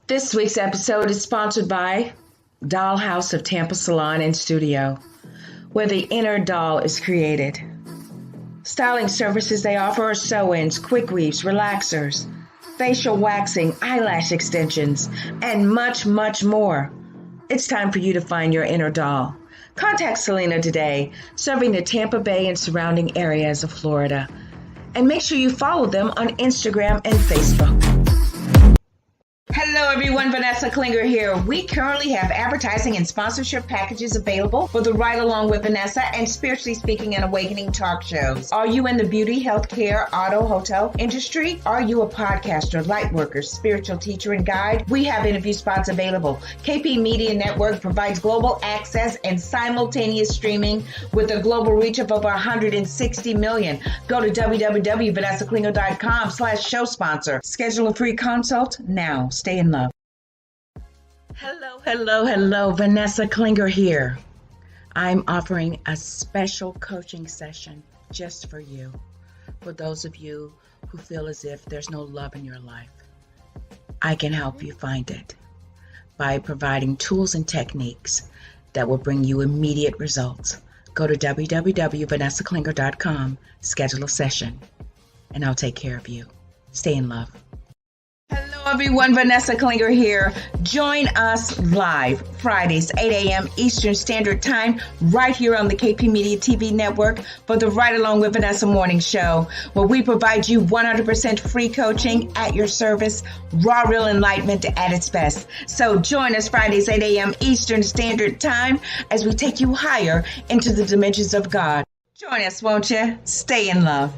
This week's episode is sponsored by Dollhouse of Tampa Salon and Studio, where the inner doll is created. Styling services they offer are sew-ins, quick weaves, relaxers, facial waxing, eyelash extensions, and much, much more. It's time for you to find your inner doll. Contact Selena today, serving the Tampa Bay and surrounding areas of Florida. And make sure you follow them on Instagram and Facebook. Hello everyone, Vanessa Klinger here. We currently have advertising and sponsorship packages available for the Ride Along with Vanessa and Spiritually Speaking and Awakening talk shows. Are you in the beauty, healthcare, auto, hotel industry? Are you a podcaster, light worker, spiritual teacher, and guide? We have interview spots available. KP Media Network provides global access and simultaneous streaming with a global reach of over 160 million. Go to www.vanessaklinger.com/show sponsor. Schedule a free consult now. Stay in love. Hello. Vanessa Klinger here. I'm offering a special coaching session just for you. For those of you who feel as if there's no love in your life, I can help you find it by providing tools and techniques that will bring you immediate results. Go to www.vanessaklinger.com, schedule a session, and I'll take care of you. Stay in love. Hello everyone, Vanessa Klinger here. Join us live Fridays, 8 a.m. Eastern Standard Time, right here on the KP Media TV network for the Ride Along with Vanessa morning show, where we provide you 100% free coaching at your service, raw, real enlightenment at its best. So join us Fridays, 8 a.m. Eastern Standard Time as we take you higher into the dimensions of God. Join us, won't you? Stay in love.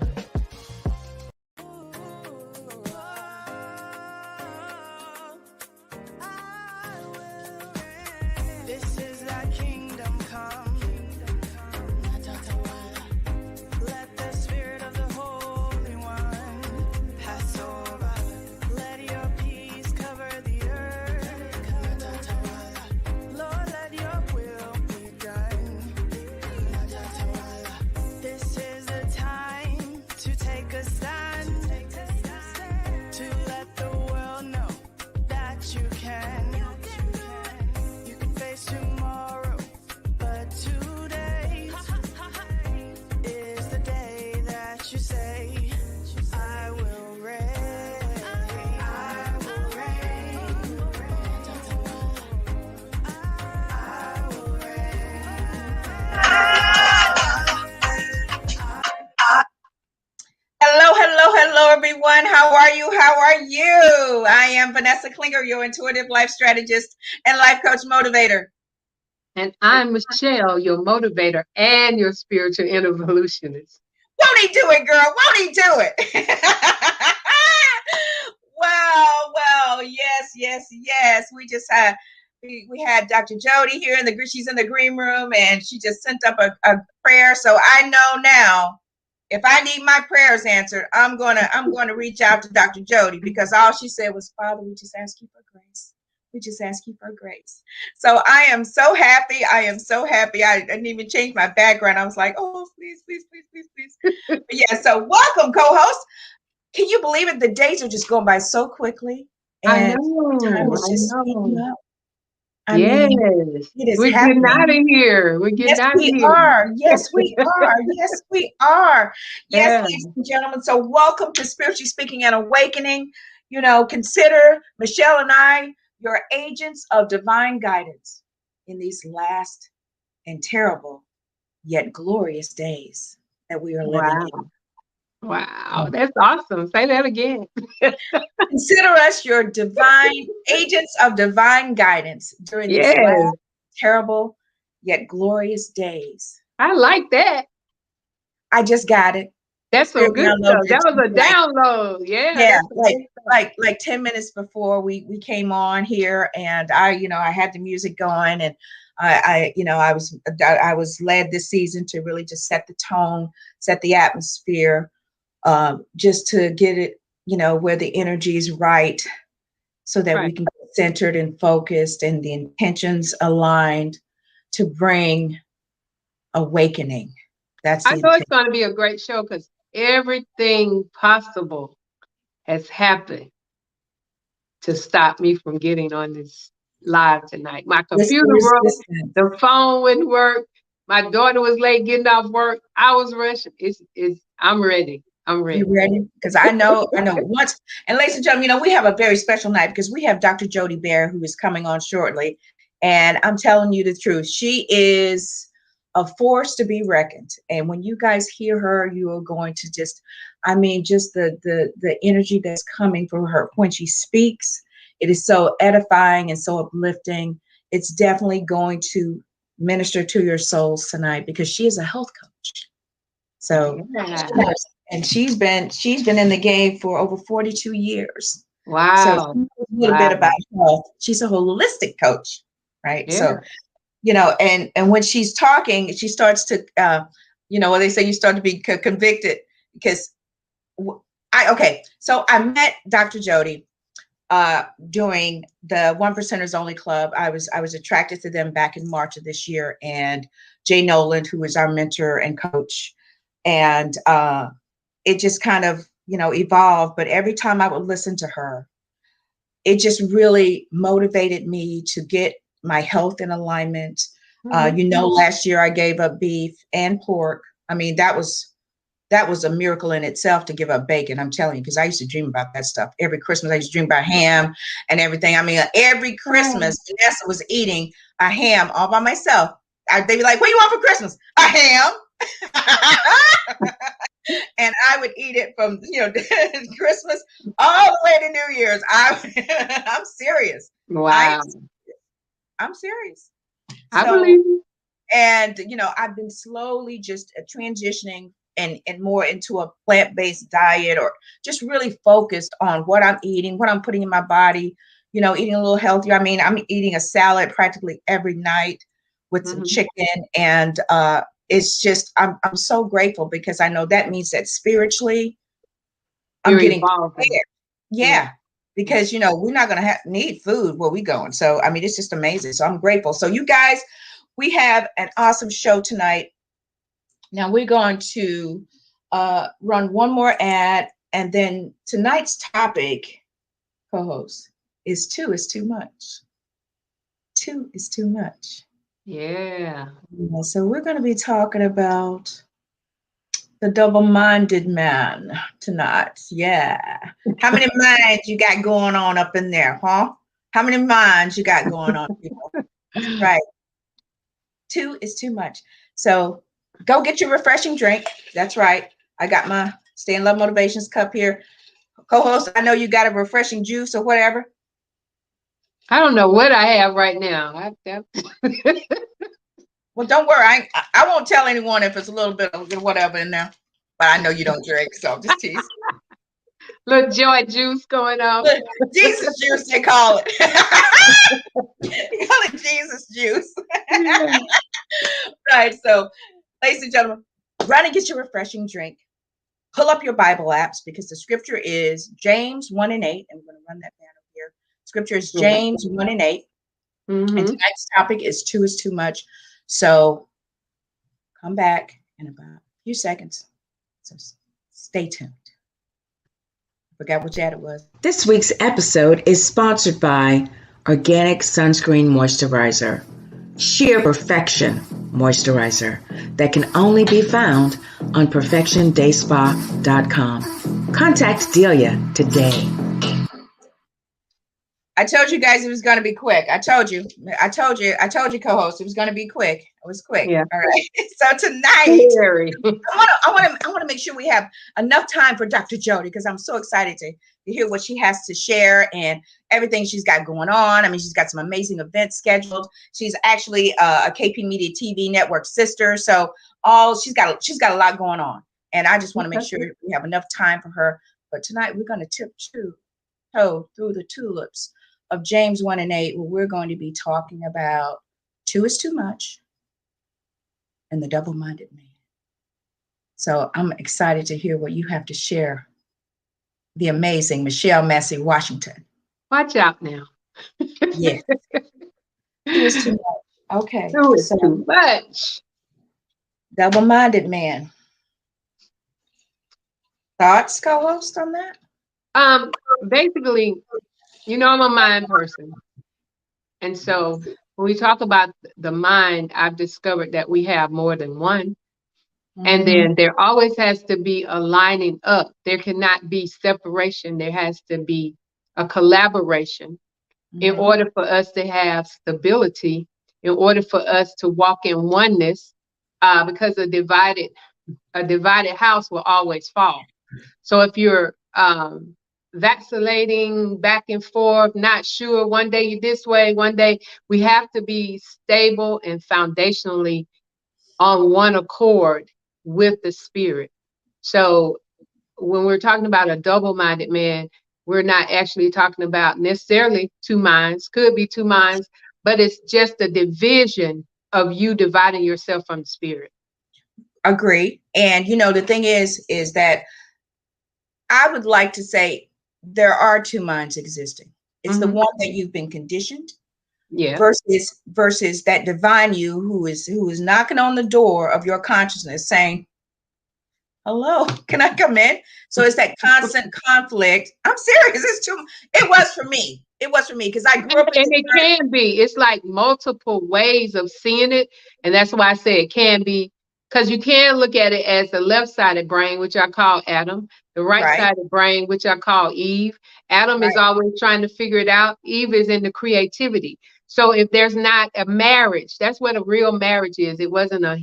Hello, everyone. How are you? I am Vanessa Klinger, your intuitive life strategist and life coach motivator. And I'm Michelle, your motivator and your spiritual evolutionist. Won't he do it, girl? Won't he do it? Well, yes. We just had we had Dr. Jody here she's in the green room, and she just sent up a prayer. So I know now, if I need my prayers answered, I'm gonna reach out to Dr. Jody, because all she said was, Father, we just ask you for grace. We just ask you for grace. So I am so happy. I didn't even change my background. I was like, oh, please. But yeah, so welcome, co-host. Can you believe it? The days are just going by so quickly. And I know. time is just speeding up. Yes. It is We're happening. getting out of here. Yes, we are. Yes, we are. Yes, ladies and gentlemen. So welcome to Spiritually Speaking and Awakening. Consider Michelle and I your agents of divine guidance in these last and terrible yet glorious days that we are living in. Wow, that's awesome. Say that again. Consider us your divine agents of divine guidance during these last terrible yet glorious days. I like that. I just got it. That's some good stuff. That was a download. Yeah. Like 10 minutes before we came on here, and I had the music going, and I was led this season to really just set the tone, set the atmosphere, just to get it, where the energy is right, so that we can get centered and focused and the intentions aligned to bring awakening. I know it's going to be a great show, because everything possible has happened to stop me from getting on this live tonight. My This computer broke, resistance. the phone wouldn't work. My daughter was late getting off work. I was rushing. I'm ready. I'm You ready. ready? Because I know once. And ladies and gentlemen, we have a very special night because we have Dr. Jody Bear who is coming on shortly. And I'm telling you the truth. She is a force to be reckoned. And when you guys hear her, you are going to just, I mean, just the energy that's coming from her when she speaks. It is so edifying and so uplifting. It's definitely going to minister to your souls tonight because she is a health coach. So, Yeah. and she's been in the game for over 42 years. So Wow. she knows a little bit Wow. about health. She's a holistic coach, right? Yeah. So, and when she's talking, she starts to, what they say, you start to be convicted because okay. So I met Dr. Jody during the One Percenters Only Club. I was attracted to them back in March of this year, and Jay Noland, who is our mentor and coach, and it just kind of evolved. But every time I would listen to her, it just really motivated me to get my health in alignment. Last year I gave up beef and pork. I mean, that was a miracle in itself to give up bacon. I'm telling you, because I used to dream about that stuff. Every Christmas, I used to dream about ham and everything. I mean, every Christmas, Vanessa was eating a ham all by myself. They'd be like, "What do you want for Christmas?" A ham. And I would eat it from Christmas all the way to New Year's. I'm serious. Wow. I'm serious. I So, believe you. and I've been slowly just transitioning and more into a plant-based diet, or just really focused on what I'm eating, what I'm putting in my body, eating a little healthier. I mean, I'm eating a salad practically every night with some chicken, and it's just I'm so grateful because I know that means that spiritually I'm You're getting evolving. prepared. Yeah. Because we're not gonna need food where we going. So I mean, it's just amazing. So I'm grateful. So you guys, we have an awesome show tonight. Now we're going to run one more ad, and then tonight's topic, co-host, is two is too much. Two is too much. Yeah. So we're going to be talking about the double-minded man tonight. Yeah. How many minds you got going on up in there, huh? How many minds you got going on, people? That's right. Two is too much. So go get your refreshing drink. That's right. I got my Stay in Love Motivations cup here. Co-host, I know you got a refreshing juice or whatever. I don't know what I have right now. Well, don't worry. I won't tell anyone if it's a little bit of whatever in there. But I know you don't drink, so I'm just teasing. Little joy juice going on. Jesus juice, they call it. They call it Jesus juice. Yeah. Right. So, ladies and gentlemen, run and get your refreshing drink. Pull up your Bible apps because the scripture is James 1 and 8. And we're going to run that down up here. Scripture is James 1 and 8. And tonight's topic is two is too much. So come back in about a few seconds. So stay tuned. Forgot which ad it was. This week's episode is sponsored by Organic Sunscreen Moisturizer. Sheer Perfection Moisturizer that can only be found on perfectiondayspa.com. Contact Delia today. I told you guys it was going to be quick. I told you, co-host, it was going to be quick. It was quick. Yeah. All right. So tonight, I want to make sure we have enough time for Dr. Jody because I'm so excited to hear what she has to share and everything she's got going on. I mean, she's got some amazing events scheduled. She's actually a KP Media TV network sister, so she's got a lot going on, and I just want to make sure we have enough time for her. But tonight we're going to tiptoe through the tulips of James 1 and 8, where we're going to be talking about two is too much and the double-minded man. So I'm excited to hear what you have to share. The amazing Michelle Massey Washington. Watch out now. Yes. Two is too much. Okay. Two is too much. Double-minded man. Thoughts, co-host, on that? Basically, You know, I'm a mind person. And so when we talk about the mind, I've discovered that we have more than one. And Mm, then there always has to be a lining up. There cannot be separation. There has to be a collaboration in mhm. order for us to have stability, in order for us to walk in oneness, because a divided house will always fall. So if you're vacillating back and forth, not sure, one day you're this way, one day, we have to be stable and foundationally on one accord with the spirit. So when we're talking about a double-minded man, we're not actually talking about necessarily two minds, could be two minds, but it's just a division of you dividing yourself from the spirit. Agree. And the thing is that I would like to say there are two minds existing. It's the Hmm. one that you've been conditioned Yeah. versus that divine you who is knocking on the door of your consciousness saying, hello, can I come in? So it's that constant conflict. I'm serious. It was for me. It was for me because I grew up in And the it church. can be. It's like multiple ways of seeing it. And that's why I say it can be, because you can look at it as the left-sided brain, which I call Adam, the Right, right-sided brain, which I call Eve. Adam is right. always trying to figure it out. Eve is in the creativity. So if there's not a marriage, that's what a real marriage is. It wasn't a,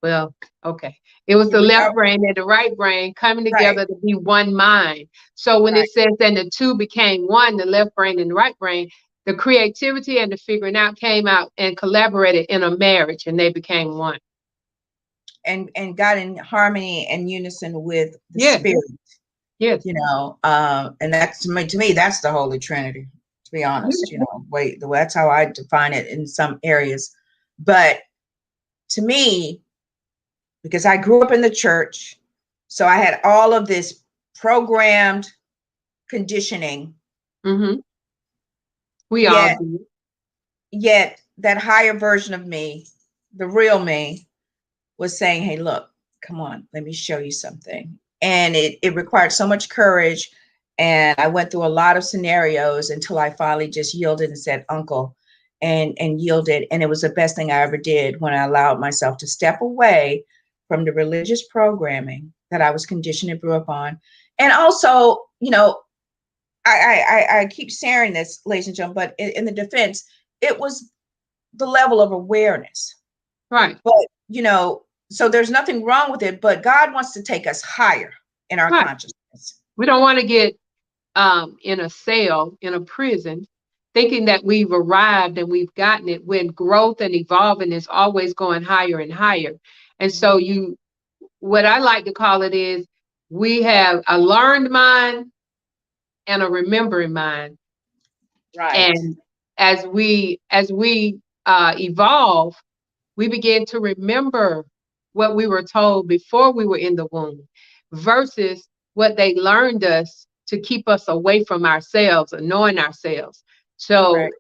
well, okay. It was Yeah, the left brain and the right brain coming right, together to be one mind. So when right. it says then the two became one, the left brain and the right brain, the creativity and the figuring out came out and collaborated in a marriage and they became one. And got in harmony and unison with the Yes, spirit. yes. And that's to me that's the Holy Trinity, to be honest. Wait, that's how I define it in some areas. But to me, because I grew up in the church, so I had all of this programmed conditioning. Mm-hmm. We all Yet, do. yet that higher version of me, the real me, was saying, "Hey, look, come on, let me show you something." And it required so much courage, and I went through a lot of scenarios until I finally just yielded and said, "Uncle," and yielded. And it was the best thing I ever did when I allowed myself to step away from the religious programming that I was conditioned and grew up on. And also, I keep sharing this, ladies and gentlemen, but in the defense, it was the level of awareness. Right, But, so there's nothing wrong with it, but God wants to take us higher in our right. consciousness. We don't want to get in a cell, in a prison, thinking that we've arrived and we've gotten it, when growth and evolving is always going higher and higher. And so what I like to call it is, we have a learned mind and a remembering mind. Right. And as we evolve, we begin to remember what we were told before we were in the womb versus what they learned us to keep us away from ourselves and knowing ourselves. So Correct.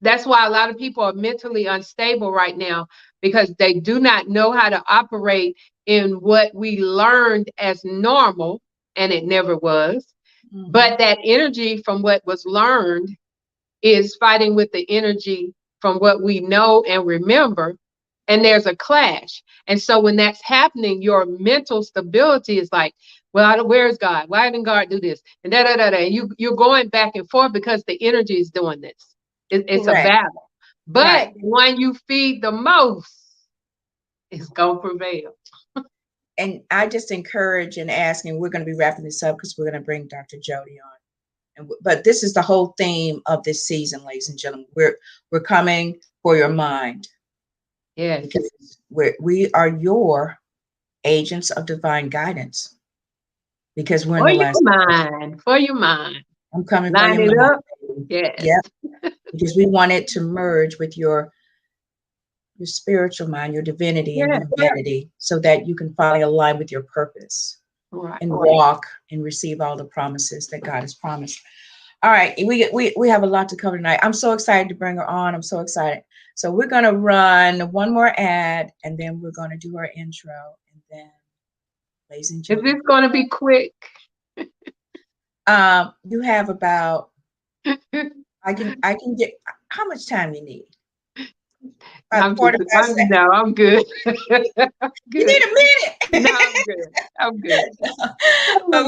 that's why a lot of people are mentally unstable right now, because they do not know how to operate in what we learned as normal, and it never was. Hmm. But that energy from what was learned is fighting with the energy from what we know and remember, and there's a clash. And so when that's happening, your mental stability is like, well, where's God? Why didn't God do this? And da da da da. You're going back and forth because the energy is doing this. It's a Correct. battle. But Right. when you feed the most, it's gonna prevail. And I just encourage and ask, and we're going to be wrapping this up because we're going to bring Dr. Jody on. But this is the whole theme of this season, ladies and gentlemen. We're coming for your mind Yes. because we are your agents of divine guidance because we're in For the your last. mind. For your mind. I'm coming for Line your it mind, up. baby. Yes. Yep, because we want it to merge with your spiritual mind, your divinity and Yes. humanity, so that you can finally align with your purpose Right. and walk and receive all the promises that God has promised. All right, we have a lot to cover tonight. I'm so excited to bring her on. I'm so excited. So we're gonna run one more ad, and then we're gonna do our intro, and then, ladies and Is this gentlemen, gonna be quick? you have about I can get, how much time you need? I'm About just, 45 seconds. no, I'm good. You Good. need a minute. No, I'm good. I'm good. But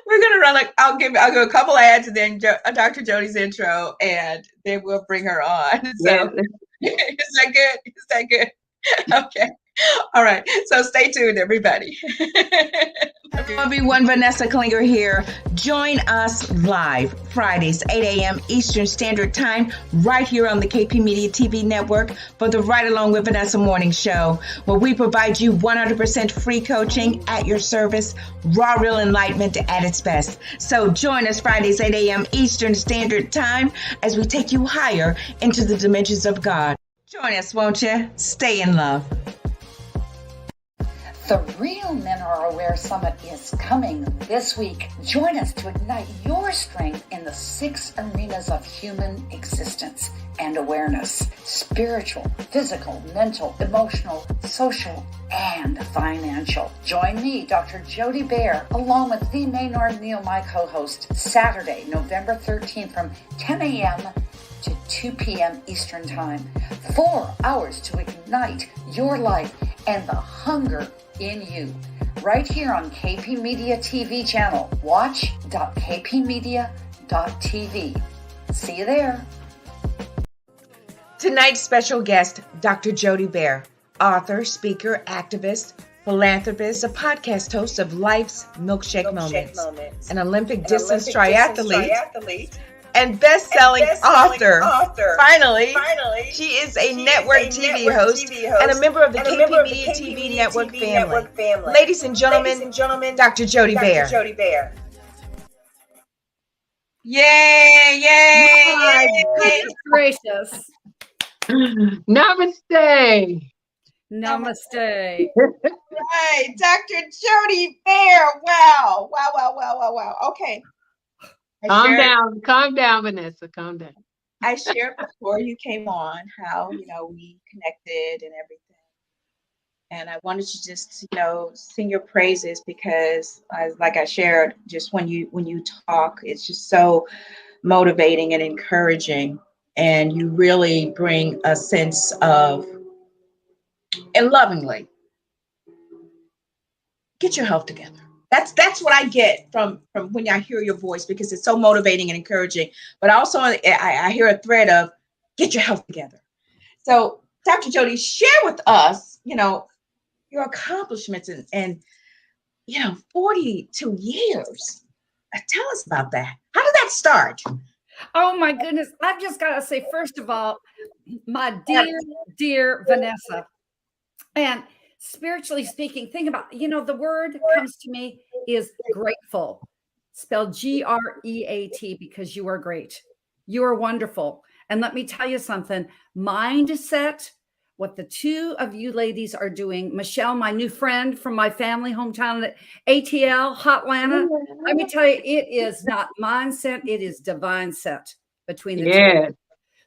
we're gonna run like I'll give a couple ads and then Dr. Jody's intro, and then we'll bring her on. Yes. So is that good? Is that good? Okay. All right. So stay tuned, everybody. Hello, everyone. Vanessa Klinger here. Join us live Fridays, 8 a.m. Eastern Standard Time, right here on the KP Media TV network for the Right Along with Vanessa Morning Show, where we provide you 100% free coaching at your service, raw, real enlightenment at its best. So join us Fridays, 8 a.m. Eastern Standard Time as we take you higher into the dimensions of God. Join us, won't you? Stay in love. The Real Men Are Aware Summit is coming this week. Join us to ignite your strength in the 6 arenas of human existence and awareness: spiritual, physical, mental, emotional, social, and financial. Join me, Dr. Jody Bear, along with the Maynard Neal, my co-host, Saturday, November 13th from 10 a.m. to 2 p.m. Eastern Time. 4 hours to ignite your life and the hunger in you. Right here on KP Media TV channel. Watch.kpmedia.tv. See you there. Tonight's special guest, Dr. Jody Bear, author, speaker, activist, philanthropist, a podcast host of Life's Milkshake Moments, an Olympic distance triathlete, and best-selling author. Finally, she is a network TV host and a member of the KP Media TV network family. Ladies and gentlemen, Dr. Jody Bear. Yay, yay, My yay. goodness gracious. Namaste. Namaste. Right, Dr. Jody Bear. Wow. Okay. Calm down, Vanessa. Calm down. I shared before you came on how, we connected and everything. And I wanted to just, sing your praises because like I shared, just when you talk, it's just so motivating and encouraging. And you really bring a sense of, and lovingly, get your health together. That's what I get from when I hear your voice, because it's so motivating and encouraging. But also I hear a thread of get your health together. So Dr. Jody, share with us, your accomplishments and 42 years. Tell us about that. How did that start? Oh my goodness. I've just got to say, first of all, my dear Vanessa. And spiritually speaking, think about, the word comes to me is grateful, spelled Great, because you are great. You are wonderful. And let me tell you something, mindset, what the two of you ladies are doing. Michelle, my new friend from my family hometown at ATL, Hotlanta. Let me tell you, it is not mindset, it is divine set between the two.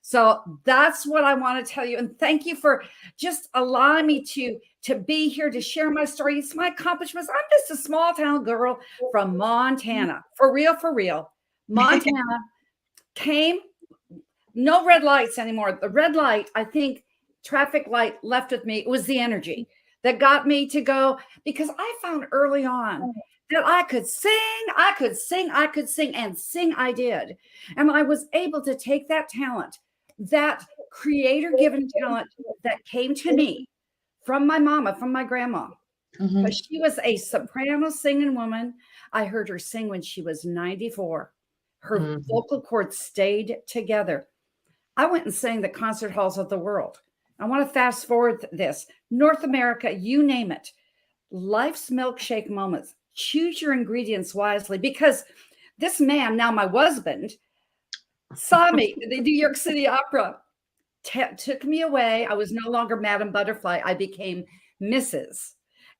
So that's what I want to tell you. And thank you for just allowing me to be here to share my story. It's my accomplishments. I'm just a small town girl from Montana. For real. Montana came, no red lights anymore. The red light, I think traffic light left with me. It was the energy that got me to go, because I found early on that I could sing, and sing I did. And I was able to take that talent, that creator given talent that came to me from my mama, from my grandma. Mm-hmm. She was a soprano singing woman. I heard her sing when she was 94. Her vocal cords stayed together. I went and sang the concert halls of the world. I want to fast forward this. North America, you name it. Life's milkshake moments. Choose your ingredients wisely, because this man, now my husband, saw me at the New York City Opera, took me away. I was no longer Madame Butterfly. I became Mrs.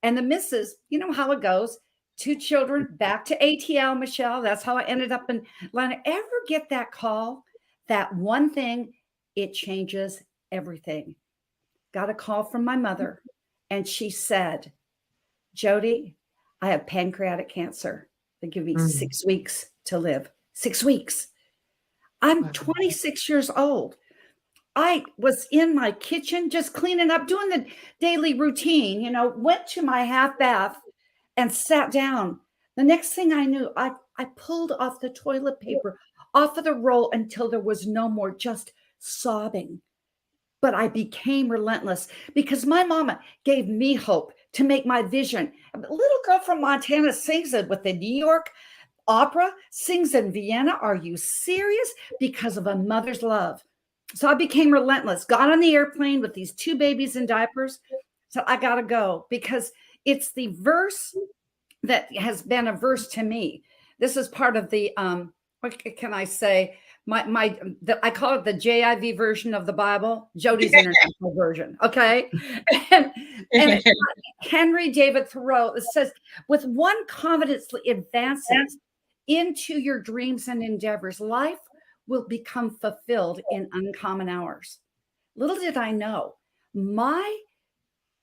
And the Mrs., you know how it goes. 2 children, back to ATL, Michelle. That's how I ended up in Atlanta. Ever get that call? That one thing, it changes everything. Got a call from my mother, and she said, Jody, I have pancreatic cancer. They give me 6 weeks to live. 6 weeks. I'm 26 years old. I was in my kitchen just cleaning up, doing the daily routine, went to my half bath and sat down. The next thing I knew, I pulled off the toilet paper off of the roll until there was no more, just sobbing. But I became relentless because my mama gave me hope to make my vision. A little girl from Montana sings it with the New York Opera, sings in Vienna. Are you serious? Because of a mother's love. So I became relentless, got on the airplane with these 2 babies in diapers. So I got to go because it's the verse that has been a verse to me. This is part of the, what can I say? I call it the JIV version of the Bible, Jody's International Version. Okay. And Henry David Thoreau, it says, with one confidently advances into your dreams and endeavors, life will become fulfilled in uncommon hours. Little did I know, my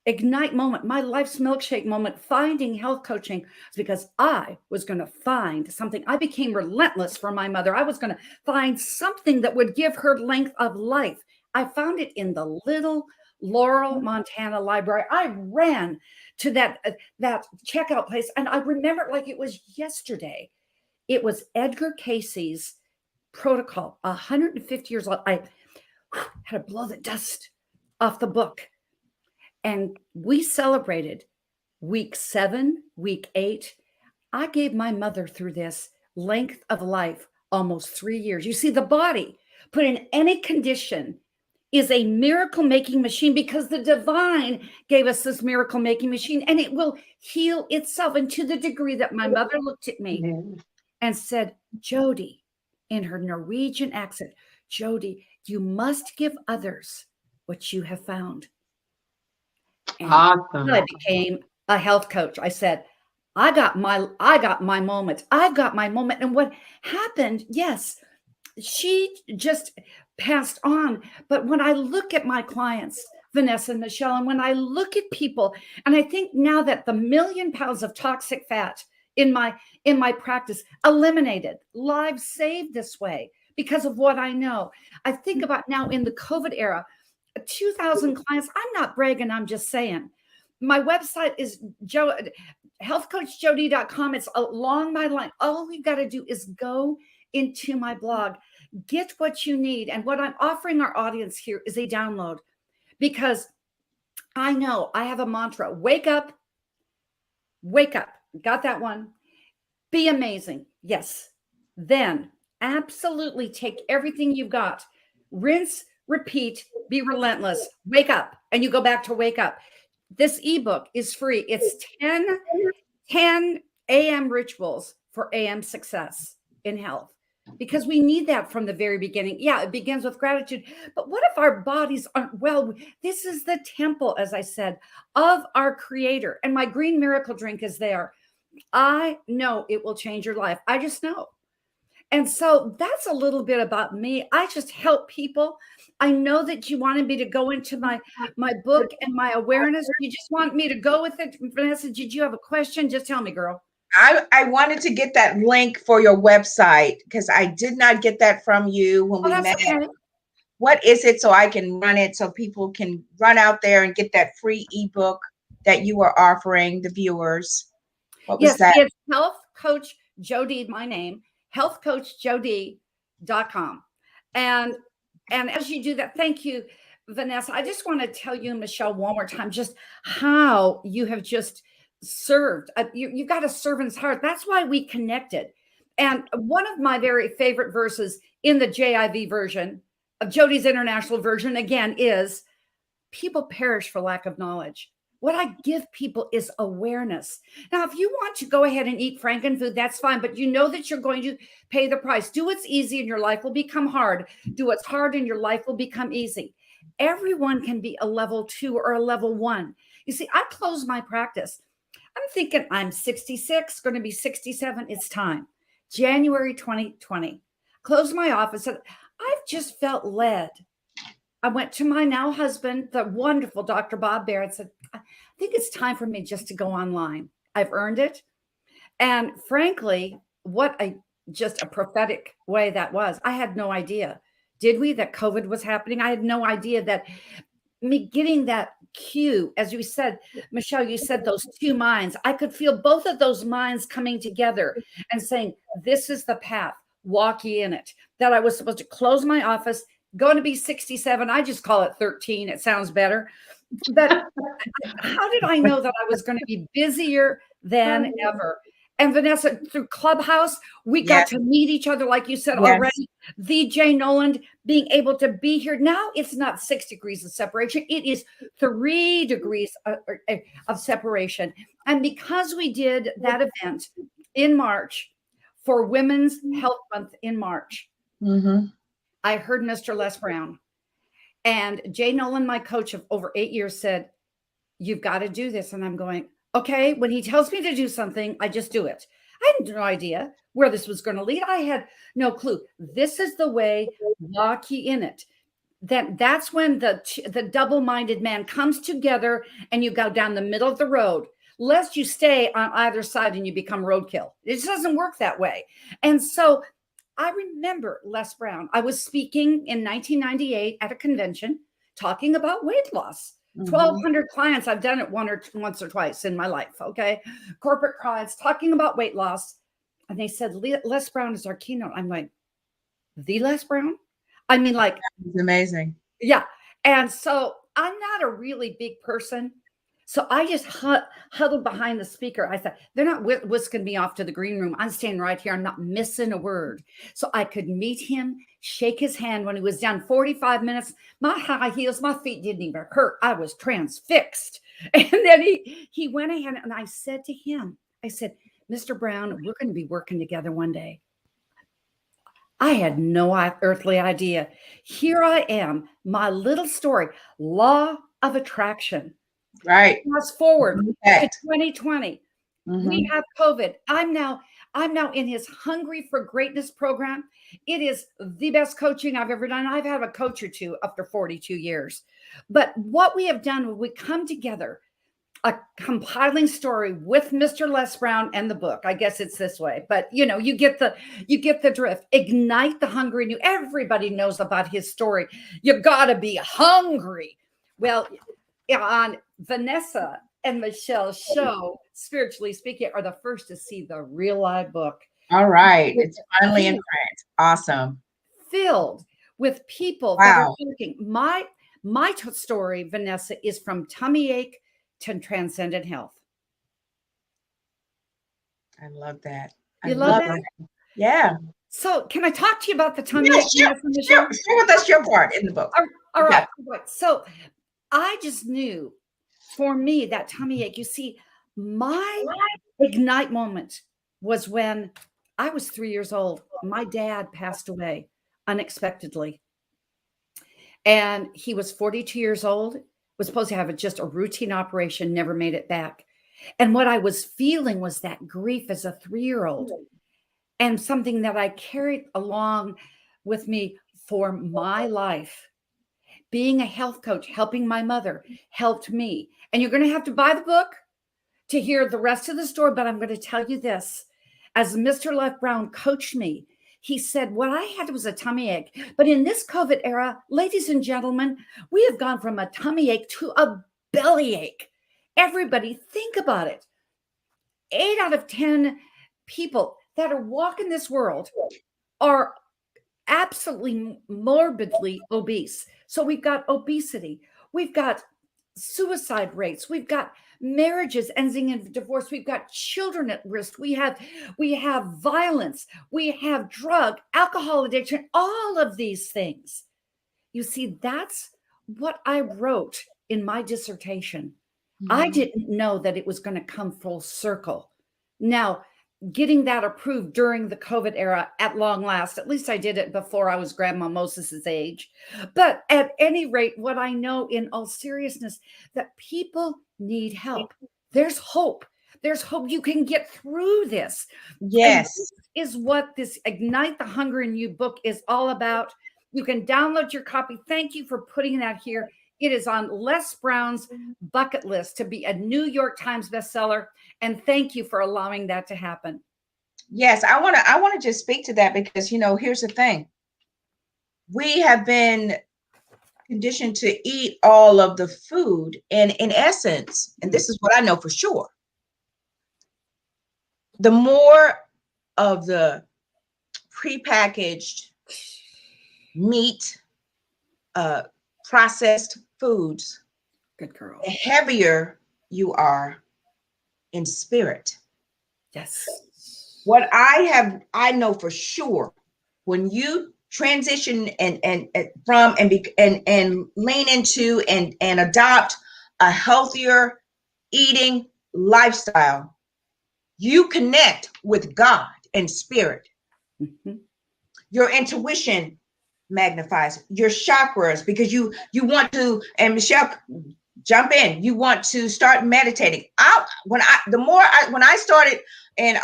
ignite moment, my life's milkshake moment, finding health coaching, was because I was going to find something. I became relentless for my mother. I was going to find something that would give her length of life. I found it in the little Laurel, Montana library. I ran to that checkout place, and I remember it like it was yesterday. It was Edgar Casey's Protocol, 150 years old. I had to blow the dust off the book. And we celebrated week 7, week 8. I gave my mother through this length of life almost 3 years. You see, the body put in any condition is a miracle making machine because the divine gave us this miracle making machine, and it will heal itself. And to the degree that my mother looked at me and said, Jody, in her Norwegian accent, Jody, you must give others what you have found. And Awesome. I became a health coach. I said, I got my moment. I've got my moment. And what happened, yes, she just passed on. But when I look at my clients, Vanessa and Michelle, and when I look at people, and I think now that the 1 million pounds of toxic fat in my practice eliminated, lives saved this way because of what I know. I think about now in the COVID era, 2,000 clients. I'm not bragging. I'm just saying. My website is healthcoachjody.com. It's along my line. All you got to do is go into my blog, get what you need. And what I'm offering our audience here is a download, because I know I have a mantra: wake up, wake up. Got that one? Be amazing. Yes. Then absolutely take everything you've got, rinse, repeat, be relentless, wake up, and you go back to wake up. This ebook is free. It's 10 a.m. rituals for AM success in health, because we need that from the very beginning. Yeah, it begins with gratitude. But what if our bodies aren't well? This is the temple, as I said, of our creator. And my green miracle drink is there. I know it will change your life. I just know. And so that's a little bit about me. I just help people. I know that you wanted me to go into my book and my awareness. You just want me to go with it. Vanessa, did you have a question? Just tell me, girl. I wanted to get that link for your website because I did not get that from you when we met. Okay. What is it, so I can run it so people can run out there and get that free ebook that you are offering the viewers? What was that? It's Health Coach Jody, my name, healthcoachjody.com. And as you do that, thank you, Vanessa. I just want to tell you, Michelle, one more time, just how you have just served. You've got a servant's heart. That's why we connected. And one of my very favorite verses in the JIV version of Jody's International Version, again, is people perish for lack of knowledge. What I give people is awareness. Now, if you want to go ahead and eat frankenfood, that's fine, but you know that you're going to pay the price. Do what's easy and your life will become hard. Do what's hard and your life will become easy. Everyone can be a level 2 or a level 1. You see, I close my practice. I'm thinking I'm 66, going to be 67. It's time. January 2020. Closed my office. And I've just felt led. I went to my now husband, the wonderful Dr. Bob Barrett, said, I think it's time for me just to go online. I've earned it. And frankly, what a just a prophetic way that was. I had no idea. Did we that COVID was happening? I had no idea that me getting that cue, as you said, Michelle, you said those two minds. I could feel both of those minds coming together and saying, this is the path, walk ye in it. That I was supposed to close my office, going to be 67. I just call it 13. It sounds better. But how did I know that I was going to be busier than ever? And Vanessa, through Clubhouse, we got to meet each other, like you said already. The Jay Noland being able to be here. Now it's not 6 degrees of separation. It is 3 degrees of separation. And because we did that event in March for Women's Health Month in March, I heard Mr. Les Brown. And Jay Nolan, my coach of over 8 years, said, you've got to do this. And I'm going, okay, when he tells me to do something, I just do it. I had no idea where this was going to lead. I had no clue. This is the way, walk ye in it. That's when the double-minded man comes together and you go down the middle of the road, lest you stay on either side and you become roadkill. It just doesn't work that way. And so I remember Les Brown. I was speaking in 1998 at a convention talking about weight loss. 1,200 clients. I've done it once or twice in my life. Okay. Corporate clients talking about weight loss. And they said, Les Brown is our keynote. I'm like, the Les Brown? I mean, like, it's amazing. Yeah. And so I'm not a really big person. So I just huddled behind the speaker. I thought, they're not whisking me off to the green room. I'm standing right here. I'm not missing a word. So I could meet him, shake his hand when he was done. 45 minutes. My high heels, my feet didn't even hurt. I was transfixed. And then he went ahead and I said to him, I said, Mr. Brown, we're going to be working together one day. I had no earthly idea. Here I am, my little story, law of attraction. Right. Fast forward to 2020. We have COVID. I'm now in his Hungry for Greatness program. It is the best coaching I've ever done. I've had a coach or two after 42 years. But what we have done, we come together, a compiling story with Mr. Les Brown and the book. I guess it's this way, but you get the drift. Ignite the hunger in you. Everybody knows about his story. You got to be hungry. Well, on Vanessa and Michelle's show, Spiritually Speaking, are the first to see the real live book. All right. It's finally in print. Awesome. Filled with people that are thinking. My story, Vanessa, is from tummy ache to transcendent health. I love that. You love that? Yeah. So can I talk to you about the tummy ache? Share with us your part in the book. All right. So I just knew for me that tummy ache, you see, my ignite moment was when I was 3 years old. My dad passed away unexpectedly. And he was 42 years old, was supposed to have just a routine operation, never made it back. And what I was feeling was that grief as a 3-year-old and something that I carried along with me for my life. Being a health coach, helping my mother, helped me. And you're going to have to buy the book to hear the rest of the story. But I'm going to tell you this. As Mr. Les Brown coached me, he said, what I had was a tummy ache. But in this COVID era, ladies and gentlemen, we have gone from a tummy ache to a belly ache. Everybody, think about it. 8 out of 10 people that are walking this world are absolutely morbidly obese. So we've got obesity, we've got suicide rates, we've got marriages ending in divorce, we've got children at risk, we have violence, we have drug, alcohol addiction, all of these things. You see, that's what I wrote in my dissertation. I didn't know that it was going to come full circle. Now, getting that approved during the COVID era at long last, at least I did it before I was Grandma Moses's age. But at any rate, what I know in all seriousness, that people need help. There's hope. There's hope you can get through this. Yes. And this is what this Ignite the Hunger in You book is all about. You can download your copy. Thank you for putting that here. It is on Les Brown's bucket list to be a New York Times bestseller. And thank you for allowing that to happen. Yes, I want to just speak to that because here's the thing. We have been conditioned to eat all of the food, and in essence, and this is what I know for sure, the more of the prepackaged meat, processed foods, Good girl. the heavier you are in spirit. Yes. What I know for sure, when you transition and from and lean into and adopt a healthier eating lifestyle, you connect with God and spirit. Mm-hmm. Your intuition magnifies your chakras because you want to, and Michelle, jump in, you want to start meditating. When I started in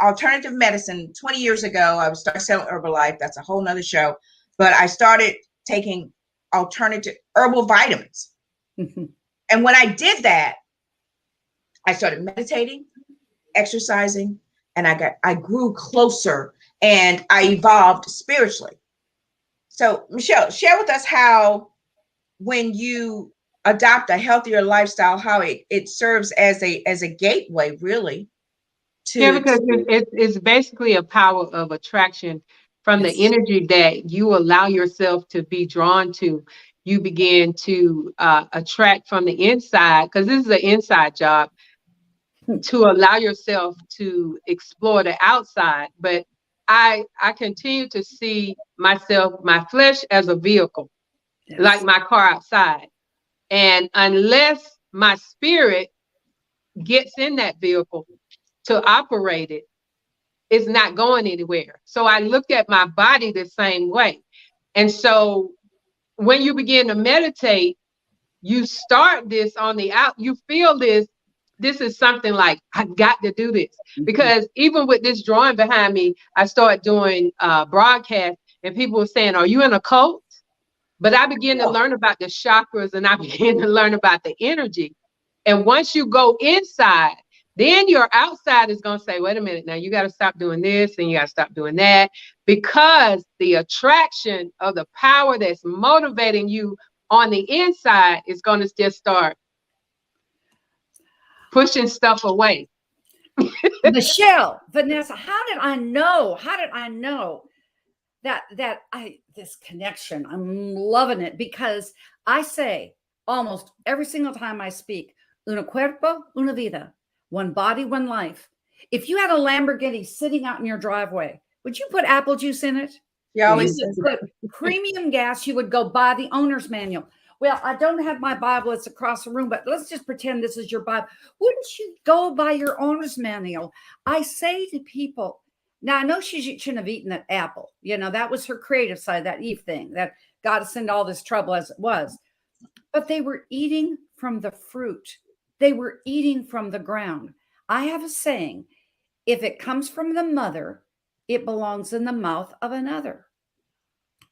alternative medicine 20 years ago, I started selling Herbalife. That's a whole nother show. But I started taking alternative herbal vitamins. Mm-hmm. And when I did that, I started meditating, exercising, and I grew closer and I evolved spiritually. So Michelle, share with us how, when you adopt a healthier lifestyle, how it serves as a gateway really Yeah, to because it's basically a power of attraction from the Yes. energy that you allow yourself to be drawn to. You begin to attract from the inside, because this is an inside job, to allow yourself to explore the outside. But I continue to see myself, my flesh, as a vehicle, like Yes. my car outside. And unless my spirit gets in that vehicle to operate it, it's not going anywhere. So I look at my body the same way. And so when you begin to meditate, you start this on the out, you feel this is something like, I've got to do this. Because even with this drawing behind me, I started doing broadcasts, and people were saying, are you in a cult? But I began to learn about the chakras, and I began to learn about the energy. And once you go inside, then your outside is going to say, wait a minute, now you got to stop doing this and you got to stop doing that, because the attraction of the power that's motivating you on the inside is going to just start pushing stuff away. Michelle, Vanessa, how did I know? How did I know that this connection? I'm loving it because I say almost every single time I speak, una cuerpo, una vida, one body, one life. If you had a Lamborghini sitting out in your driveway, would you put apple juice in it? you You always would put premium gas. You would go buy the owner's manual. Well, I don't have my Bible. It's across the room, but let's just pretend this is your Bible. Wouldn't you go buy your owner's manual? I say to people, now I know she shouldn't have eaten that apple. That was her creative side, that Eve thing that got us into all this trouble as it was. But they were eating from the fruit. They were eating from the ground. I have a saying, if it comes from the mother, it belongs in the mouth of another.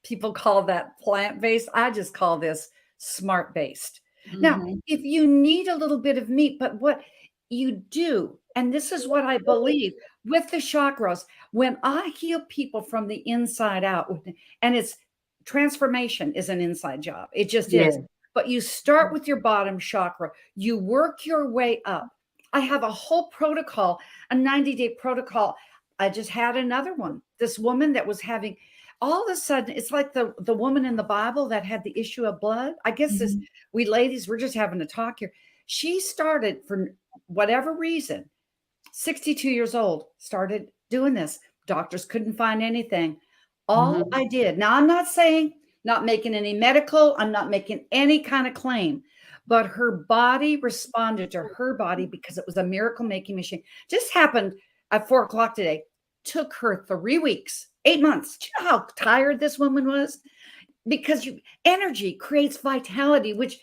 People call that plant-based. I just call this smart-based. Now, if you need a little bit of meat, but what you do, and this is what I believe with the chakras, when I heal people from the inside out, and it's transformation is an inside job. It just Yeah. is. But you start with your bottom chakra, you work your way up. I have a whole protocol, a 90-day protocol. I just had another one. This woman that was having, all of a sudden, it's like the woman in the Bible that had the issue of blood. I guess we ladies, we're just having a talk here. She started, for whatever reason, 62 years old, started doing this. Doctors couldn't find anything. All I did, now I'm not saying, not making any medical, I'm not making any kind of claim, but her body responded to her body because it was a miracle making machine. Just happened at 4:00 today. Took her 3 weeks, 8 months. Do you know how tired this woman was? Because energy creates vitality, which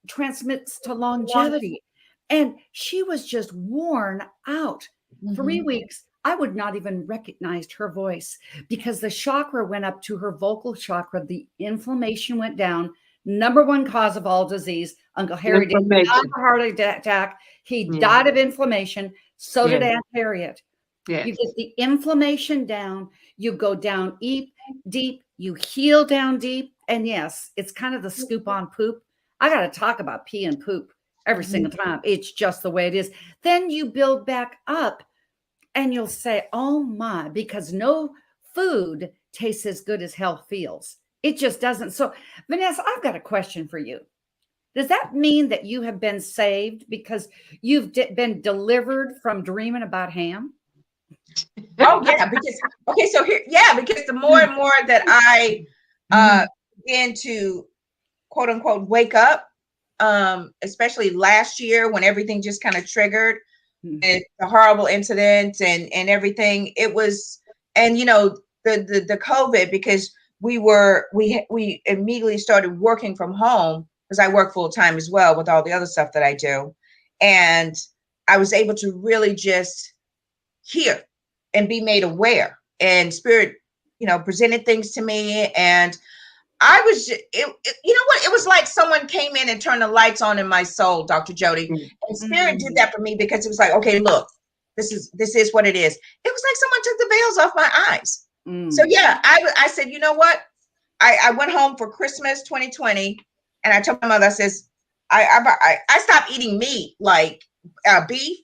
transmits to longevity. And she was just worn out. 3 weeks, I would not even recognized her voice because the chakra went up to her vocal chakra. The inflammation went down. Number one cause of all disease. Uncle Harry didn't die of a heart attack. He died of inflammation. So did Aunt Harriet. Yes. You get the inflammation down, you go down deep, you heal down deep. And yes, it's kind of the scoop on poop. I got to talk about pee and poop every single time. It's just the way it is. Then you build back up and you'll say, oh my, because no food tastes as good as health feels. It just doesn't. So, Vanessa, I've got a question for you. Does that mean that you have been saved because you've been delivered from dreaming about ham? Oh yeah, because okay, so here, yeah, because the more and more that I begin to quote unquote wake up, especially last year when everything just kind of triggered with the horrible incident and everything, it was, and you know, the COVID, because we immediately started working from home because I work full time as well with all the other stuff that I do, and I was able to really just hear and be made aware, and spirit, you know, presented things to me, and I was you know what, it was like someone came in and turned the lights on in my soul, Dr. Jody, and spirit did that for me, because it was like, okay, look, this is what it is. It was like someone took the veils off my eyes. So yeah, I said, you know what, I went home for Christmas 2020, and I told my mother, I says, I stopped eating meat, like beef,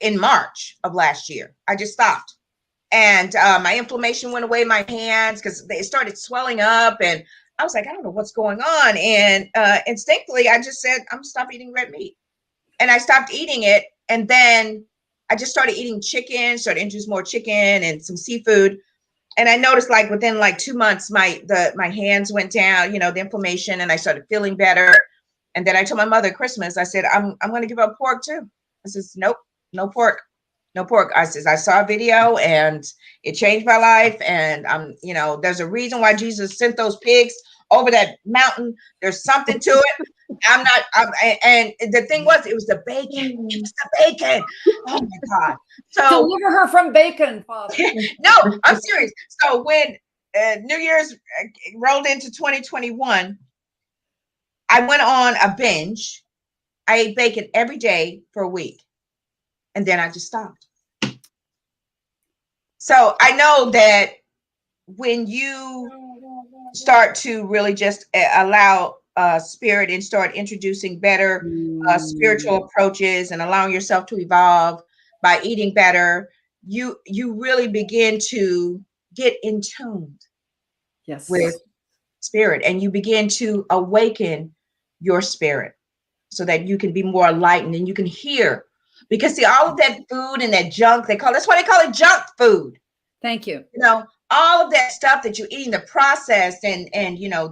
in March of last year. I just stopped. And my inflammation went away in my hands because they started swelling up. And I was like, I don't know what's going on. And instinctively, I just said, I'm stop eating red meat. And I stopped eating it. And then I just started eating chicken, started introducing more chicken and some seafood. And I noticed, like, within like 2 months, my hands went down, you know, the inflammation, and I started feeling better. And then I told my mother at Christmas, I said, I'm going to give up pork too. I says, nope, no pork, no pork. I says, I saw a video and it changed my life. And you know, there's a reason why Jesus sent those pigs over that mountain. There's something to it. And the thing was, it was the bacon. It was the bacon. Oh my God. So deliver her from bacon, Father. no, I'm serious. So when New Year's rolled into 2021, I went on a binge. I ate bacon every day for a week. And then I just stopped. So I know that when you start to really just allow spirit and start introducing better spiritual approaches and allowing yourself to evolve by eating better, you really begin to get in tune with spirit, and you begin to awaken your spirit so that you can be more enlightened and you can hear. Because see, all of that food and that junk, that's why they call it junk food. Thank you. You know, all of that stuff that you're eating, the processed, and you know,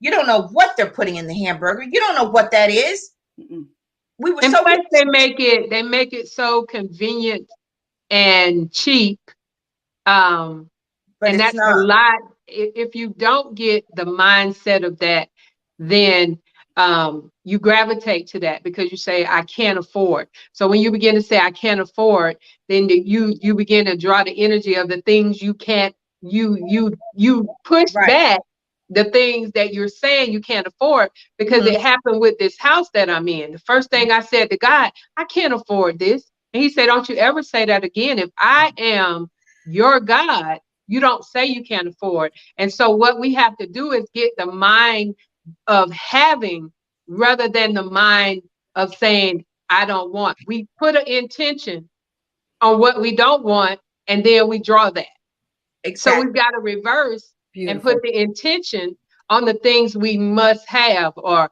you don't know what they're putting in the hamburger. You don't know what that is. We were and so plus they make it so convenient and cheap. But and it's that's not. a lot. If you don't get the mindset of that, then you gravitate to that because you say, I can't afford. So when you begin to say, I can't afford, then you begin to draw the energy of the things you can't, you push back the things that you're saying you can't afford, because it happened with this house that I'm in. The first thing I said to God, I can't afford this. And he said, don't you ever say that again. If I am your God, you don't say you can't afford. And so what we have to do is get the mind of having rather than the mind of saying, I don't want. We put an intention on what we don't want, and then we draw that. Exactly. So we've got to reverse and put the intention on the things we must have, or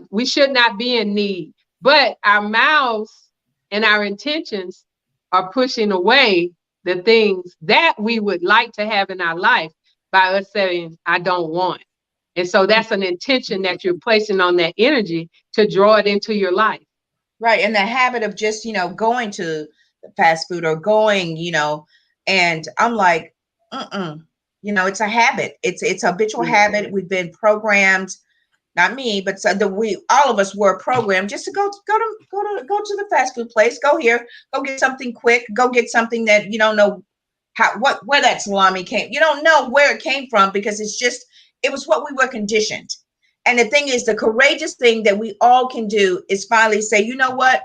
we should not be in need. But our mouths and our intentions are pushing away the things that we would like to have in our life by us saying, I don't want. And so that's an intention that you're placing on that energy to draw it into your life. Right. And the habit of just, you know, going to the fast food or going, you know, and I'm like, you know, it's a habit. It's a habitual habit. We've been programmed, not me, but so all of us were programmed just to go to the fast food place. Go here, go get something quick, go get something that you don't know where that salami came. You don't know where it came from, because it was what we were conditioned. And the thing is, the courageous thing that we all can do is finally say, you know what?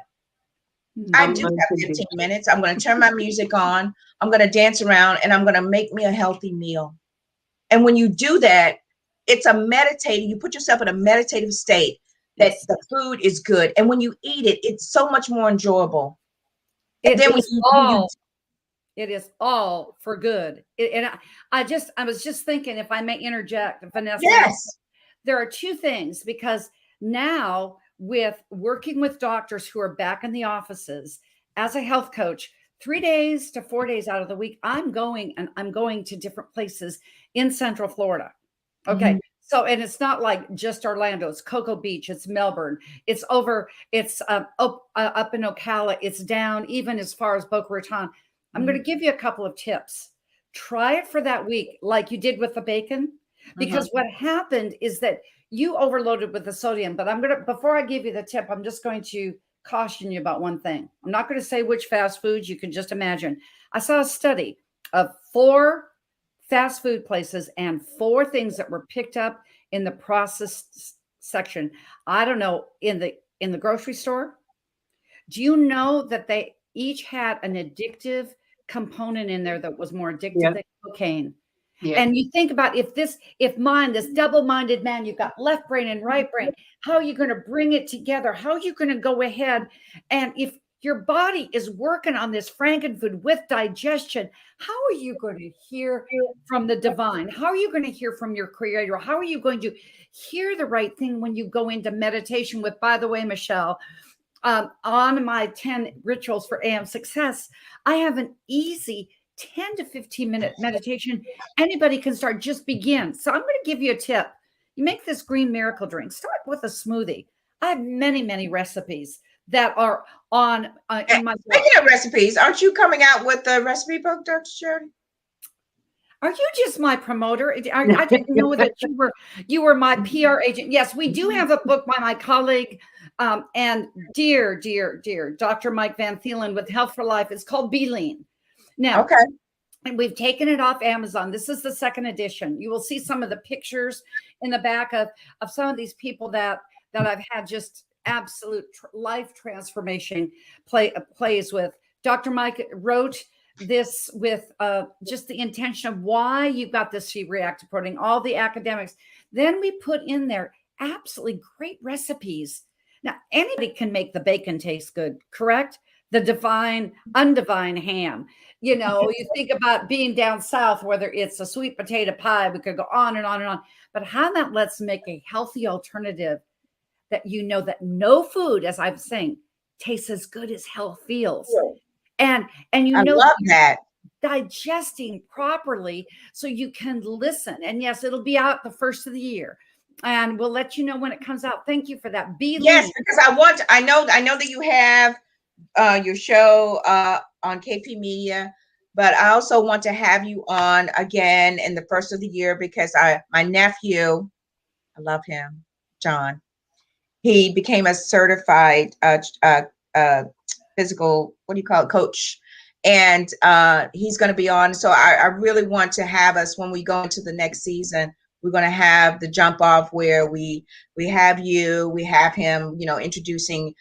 I I'm do have unconditional. 15 minutes. I'm going to turn my music on. I'm going to dance around and I'm going to make me a healthy meal. And when you do that, it's a meditative, you put yourself in a meditative state that Yes. the food is good. And when you eat it, it's so much more enjoyable. And It then is all It is all for good. And I was just thinking, if I may interject, Vanessa, yes, there are two things because now with working with doctors who are back in the offices as a health coach, 3 days to 4 days out of the week, I'm going to different places in Central Florida. Okay. Mhm. So, and it's not like just Orlando, it's Cocoa Beach, it's Melbourne, it's up in Ocala, it's down even as far as Boca Raton. I'm going to give you a couple of tips. Try it for that week, like you did with the bacon, because what happened is that you overloaded with the sodium. But before I give you the tip, I'm just going to caution you about one thing. I'm not going to say which fast foods, you can just imagine. I saw a study of 4 fast food places and 4 things that were picked up in the processed section. I don't know, in the grocery store. Do you know that they each had an addictive component in there that was more addictive Yeah. than cocaine? Yeah. And you think about if this double-minded man, you've got left brain and right brain, how are you going to bring it together? How are you going to go ahead? And if your body is working on this frankenfood with digestion, how are you going to hear from the divine? How are you going to hear from your creator? How are you going to hear the right thing when you go into meditation with, by the way, Michelle, on my 10 rituals for AM success, I have an easy 10 to 15-minute meditation. Anybody can start, just begin. So I'm going to give you a tip. You make this green miracle drink, start with a smoothie. I have many, many recipes that are on in my book. Speaking of recipes, aren't you coming out with the recipe book, Dr. Shirley? Are you just my promoter? I didn't know that you were my PR agent. Yes, we do have a book by my colleague and dear Dr. Mike Van Thielen with Health for Life. It's called Be Lean. Now, Okay. and we've taken it off Amazon. This is the second edition. You will see some of the pictures in the back of some of these people that I've had just absolute life transformation plays with. Dr. Mike wrote this with just the intention of why you've got this C-reactive protein, all the academics. Then we put in there absolutely great recipes. Now, anybody can make the bacon taste good, correct? The divine, undivine ham. You know, you think about being down south, whether it's a sweet potato pie, we could go on and on and on. But how that lets make a healthy alternative that you know that no food, as I'm saying, tastes as good as health feels. And you I know love that. digesting properly so you can listen. And yes, it'll be out the first of the year. And we'll let you know when it comes out. Thank you for that. Be Yes, lean. because I know that you have your show on KP Media, but I also want to have you on again in the first of the year because my nephew, I love him, John. He became a certified physical, what do you call it, coach, and he's going to be on. So I really want to have us when we go into the next season. We're going to have the jump off where we have we have him, introducing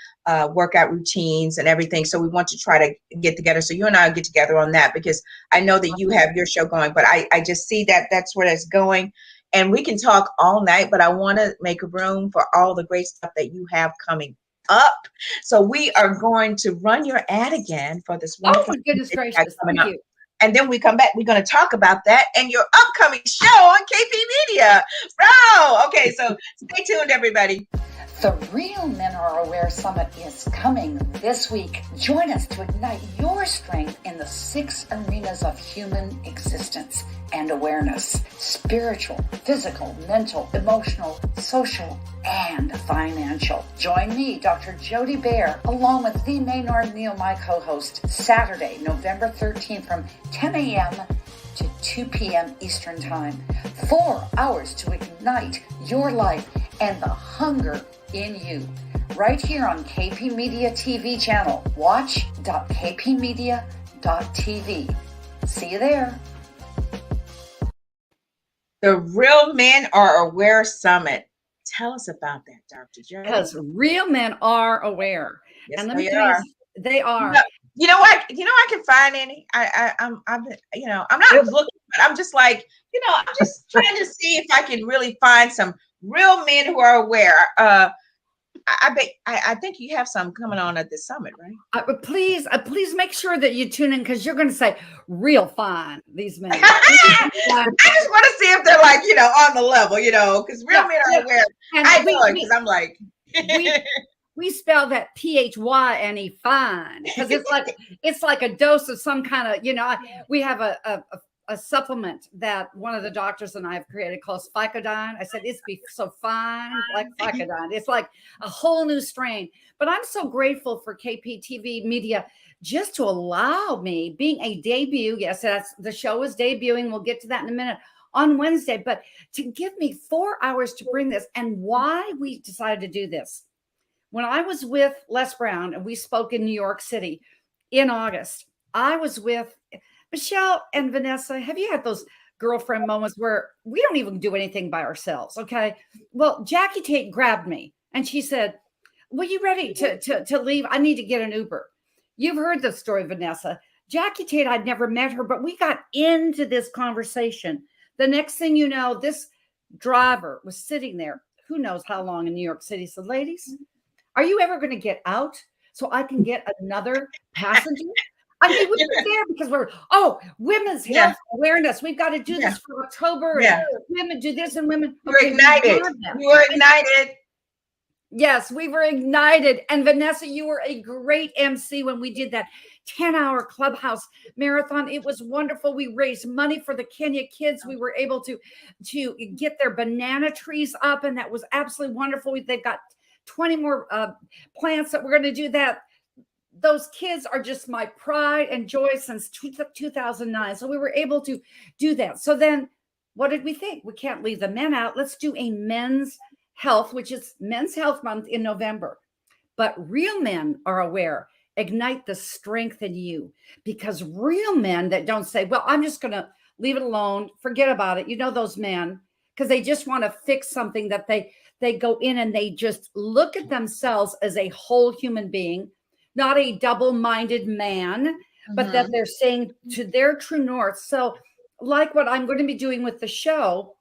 workout routines and everything. So we want to try to get together. So you and I will get together on that because I know that you have your show going, but I just see that that's where it's going. And we can talk all night, but I want to make room for all the great stuff that you have coming up. So we are going to run your ad again for this Oh, wonderful my goodness that you have gracious. coming Thank up. you. And then we come back, we're going to talk about that and your upcoming show on KP Media. Bro, okay, so stay tuned, everybody. The Real Men Are Aware Summit is coming this week. Join us to ignite your strength in the 6 arenas of human existence and awareness: spiritual, physical, mental, emotional, social, and financial. Join me, Dr. Jody Bear, along with the Maynard Neal, my co-host, Saturday, November 13th from 10 a.m. to 2 p.m. Eastern Time. 4 hours to ignite your life and the hunger in you. Right here on KP Media TV channel. Watch.kpmedia.tv. See you there. The Real Men Are Aware Summit. Tell us about that, Dr. Joe. Because real men are aware. Yes, And let they me tell you, are. They are. You know what? I can find any. I'm I'm not looking, but I'm just like, I'm just trying to see if I can really find some real men who are aware. I think you have some coming on at this summit, right? Please make sure that you tune in, because you're going to say real fine, these men. I just want to see if they're like, on the level, because real men are aware. And I know it, because I'm like, we spell that PHYNE fine, because it's like a dose of some kind of, we have a supplement that one of the doctors and I have created called Ficodine. I said, it's be so fine, like Ficodine. It's like a whole new strain. But I'm so grateful for KPTV Media just to allow me, being a debut. Yes, the show is debuting. We'll get to that in a minute, on Wednesday, but to give me 4 hours to bring this. And why we decided to do this. When I was with Les Brown and we spoke in New York City in August, I was with Michelle and Vanessa. Have you had those girlfriend moments where we don't even do anything by ourselves? Okay. Well, Jackie Tate grabbed me and she said, "Well, you ready to leave? I need to get an Uber." You've heard the story, Vanessa. Jackie Tate, I'd never met her, but we got into this conversation. The next thing you know, this driver was sitting there, who knows how long, in New York City, said, "Ladies, are you ever going to get out so I can get another passenger?" I mean, we were there because women's health awareness. We've got to do this for October. And women do this, and women. We're ignited. We were ignited. Yes, we were ignited. And Vanessa, you were a great MC when we did that 10-hour clubhouse marathon. It was wonderful. We raised money for the Kenya kids. We were able to get their banana trees up, and that was absolutely wonderful. They've got 20 more plants that we're going to do that. Those kids are just my pride and joy since 2009. So we were able to do that. So then what did we think? We can't leave the men out. Let's do a men's health, which is Men's Health Month in November. But real men are aware. Ignite the strength in you, because real men that don't say, "Well, I'm just going to leave it alone, forget about it." You know, those men, because they just want to fix something, that they go in and they just look at themselves as a whole human being, not a double-minded man, but that they're saying to their true north. So like what I'm going to be doing with the show,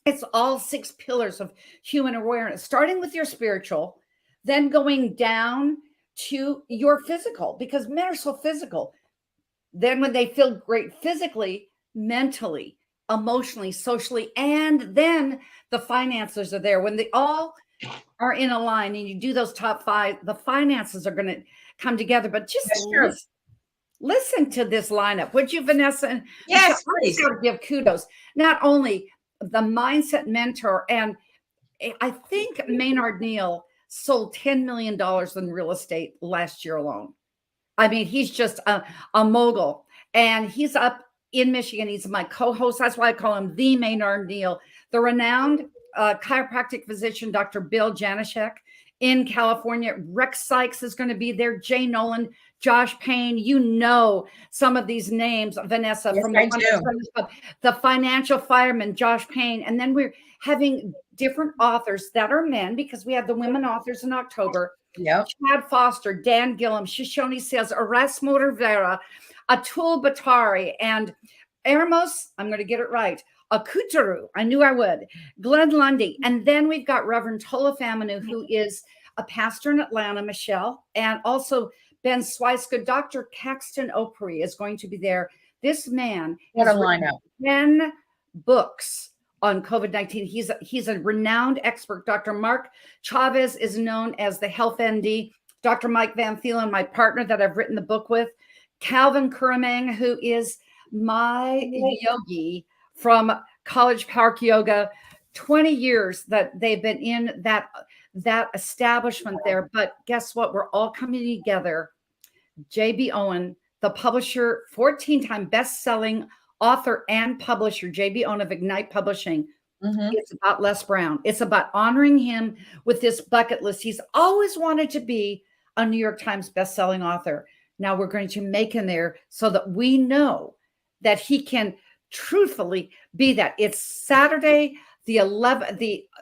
it's all 6 pillars of human awareness, starting with your spiritual, then going down to your physical, because men are so physical. Then when they feel great physically, mentally, emotionally, socially, and then the finances are there. When they all are in a line and you do those top 5, the finances are going to come together. But just listen to this lineup, would you, Vanessa? And yes, please. I give kudos, not only the mindset mentor, and I think Maynard Neal sold $10 million in real estate last year alone. I mean, he's just a mogul, and he's up in Michigan. He's my co-host. That's why I call him the Maynard Neal. The renowned chiropractic physician, Dr. Bill Janishek in California. Rex Sykes is going to be there. Jay Nolan, Josh Payne. You know some of these names, Vanessa, yes, from the financial fireman, Josh Payne. And then we're having different authors that are men, because we have the women authors in October. Yep. Chad Foster, Dan Gillum, Shoshone Sales, Erasmo Rivera, Atul Batari, and Ermos, I'm going to get it right, Akutaru, I knew I would, Glenn Lundy. And then we've got Reverend Tola Faminu, who is a pastor in Atlanta, Michelle, and also Ben Swiska. Dr. Caxton Opry is going to be there. This man has written 10 books on COVID-19. He's a renowned expert. Dr. Mark Chavez is known as the Health ND. Dr. Mike Van Thielen, my partner that I've written the book with. Calvin Kuramang, who is my yogi from College Park Yoga. 20 years that they've been in that establishment there. But guess what? We're all coming together. J.B. Owen, the publisher, 14-time best-selling author and publisher, J.B. Owen of Ignite Publishing. It's about Les Brown. It's about honoring him with this bucket list. He's always wanted to be a New York Times best-selling author. Now we're going to make him there so that we know that he can truthfully be that. It's Saturday, the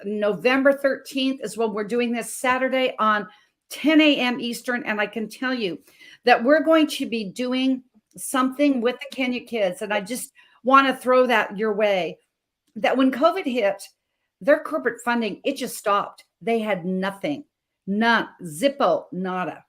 November 13th is when we're doing this, Saturday on 10 a.m. Eastern. And I can tell you that we're going to be doing something with the Kenya kids. And I just want to throw that your way, that when COVID hit, their corporate funding, it just stopped. They had nothing, none, zippo, nada.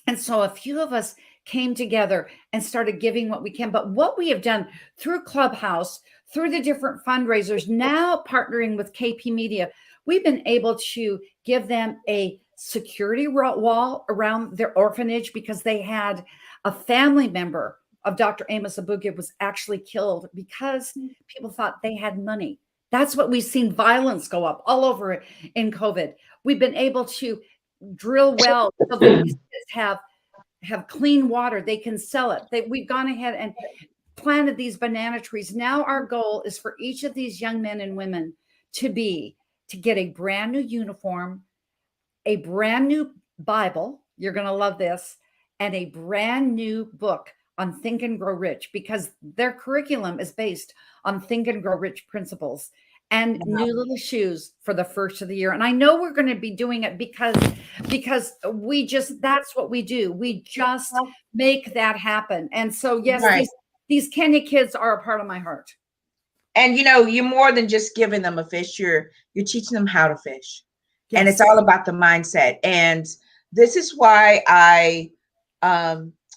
And so a few of us came together and started giving what we can. But what we have done through Clubhouse, through the different fundraisers, now partnering with KP Media, we've been able to give them a security wall around their orphanage because they had a family member of Dr. Amos Abuga was actually killed because people thought they had money. That's what we've seen, violence go up all over in COVID. We've been able to drill wells so that these kids have clean water. They can sell it. We've gone ahead and planted these banana trees. Now our goal is for each of these young men and women to get a brand new uniform, a brand new Bible. You're going to love this, and a brand new book on Think and Grow Rich, because their curriculum is based on Think and Grow Rich principles, and new little shoes for the first of the year. And I know we're going to be doing it because that's what we do. We just make that happen. And so, yes, these Kenya kids are a part of my heart. And you're more than just giving them a fish. You're teaching them how to fish. Yes. And it's all about the mindset. And this is why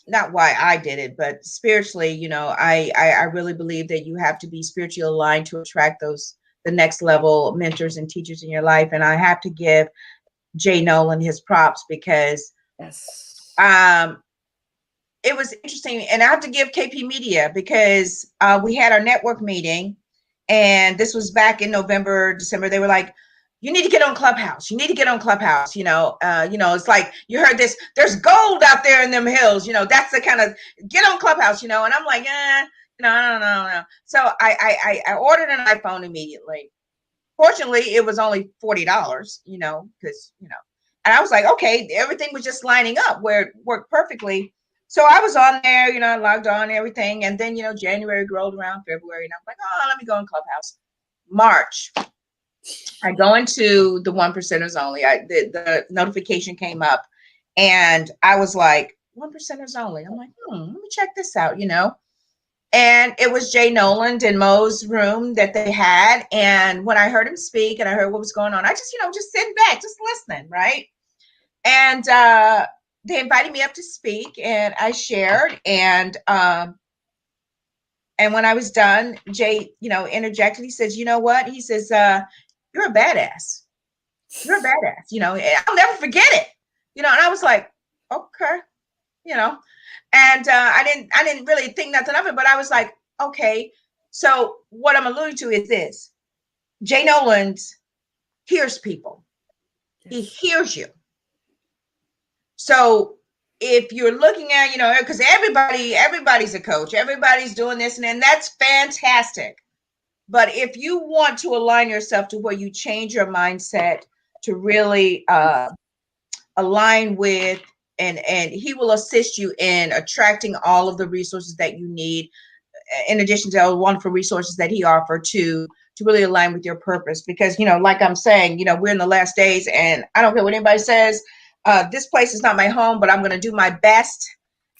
not why I did it, but spiritually, I really believe that you have to be spiritually aligned to attract the next level mentors and teachers in your life. And I have to give Jay Nolan his props because it was interesting. And I have to give KP Media because we had our network meeting, and this was back in November, December. They were like, you need to get on Clubhouse. You need to get on Clubhouse. It's like you heard this, there's gold out there in them hills. That's the kind of get on Clubhouse, and I'm like, I don't know. So I ordered an iPhone immediately. Fortunately, it was only $40, because, and I was like, okay, everything was just lining up where it worked perfectly. So I was on there, I logged on everything. And then, January rolled around, February, and I'm like, oh, let me go on Clubhouse. March, I go into the 1%ers only. The notification came up, and I was like, 1%ers only. I'm like, let me check this out, And it was Jay Nolan and Mo's room that they had. And when I heard him speak and I heard what was going on, I just, just sitting back, just listening, right? And they invited me up to speak, and I shared. And when I was done, Jay, interjected. He says, you know what? He says, you're a badass. You're a badass. I'll never forget it. And I was like, okay, and I didn't really think nothing of it, but I was like, okay. So what I'm alluding to is this: Jay Nolan hears people. He hears you. So if you're looking at, because everybody's a coach, everybody's doing this, and that's fantastic. But if you want to align yourself to where you change your mindset to really align with, and he will assist you in attracting all of the resources that you need, in addition to all the wonderful resources that he offered to really align with your purpose. Because, like I'm saying, we're in the last days, and I don't care what anybody says, this place is not my home, but I'm going to do my best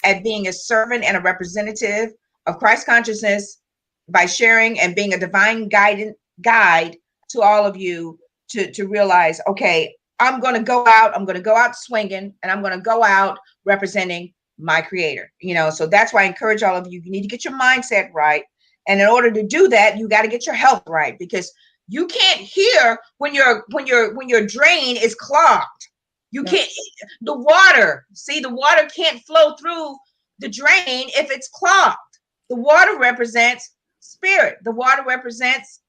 at being a servant and a representative of Christ consciousness by sharing and being a divine guide to all of you to realize, okay, I'm going to go out swinging, and I'm going to go out representing my creator, so that's why I encourage all of you. You need to get your mindset right. And in order to do that, you got to get your health right, because you can't hear when your drain is clogged. You can't, the water can't flow through the drain if it's clogged. The water represents spirit. The water represents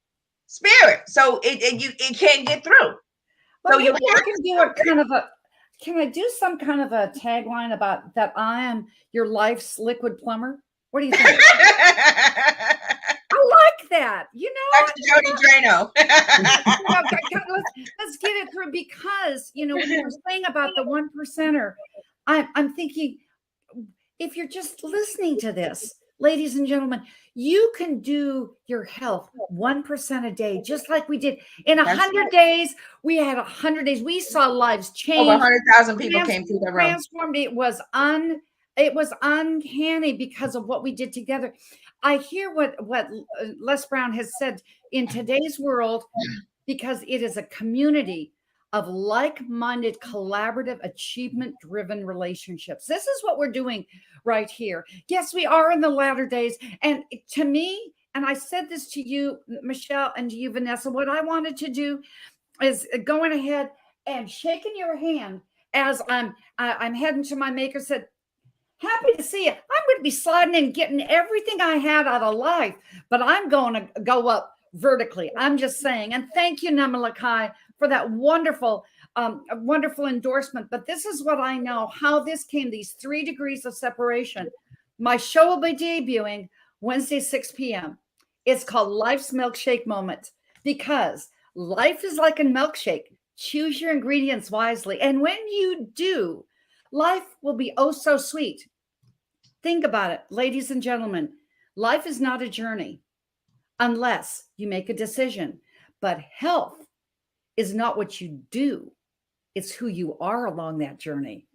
spirit. So it can't get through. Well, so can I do some kind of a tagline about that? I am your life's liquid plumber. What do you think? I like that. That's Jody Drano. Let's get it through, because when you were saying about the 1%er, I'm thinking, if you're just listening to this, ladies and gentlemen, you can do your health 1% a day, just like we did in 100 days. We had 100 days. We saw lives change. Over 100,000 people came through the room. Transformed. It was uncanny because of what we did together. I hear what Les Brown has said in today's world, because it is a community of like-minded, collaborative, achievement-driven relationships. This is what we're doing right here. Yes, we are in the latter days. And to me, and I said this to you, Michelle, and to you, Vanessa, what I wanted to do is going ahead and shaking your hand as I'm heading to my maker, said, happy to see you. I'm going to be sliding in, getting everything I had out of life, but I'm going to go up vertically. I'm just saying. And thank you, Namalakai, for that wonderful endorsement. But this is what I know, how this came, these 3 degrees of separation. My show will be debuting Wednesday, 6 p.m. It's called Life's Milkshake Moment, because life is like a milkshake. Choose your ingredients wisely. And when you do, life will be oh so sweet. Think about it, ladies and gentlemen. Life is not a journey unless you make a decision. But health is not what you do. It's who you are along that journey.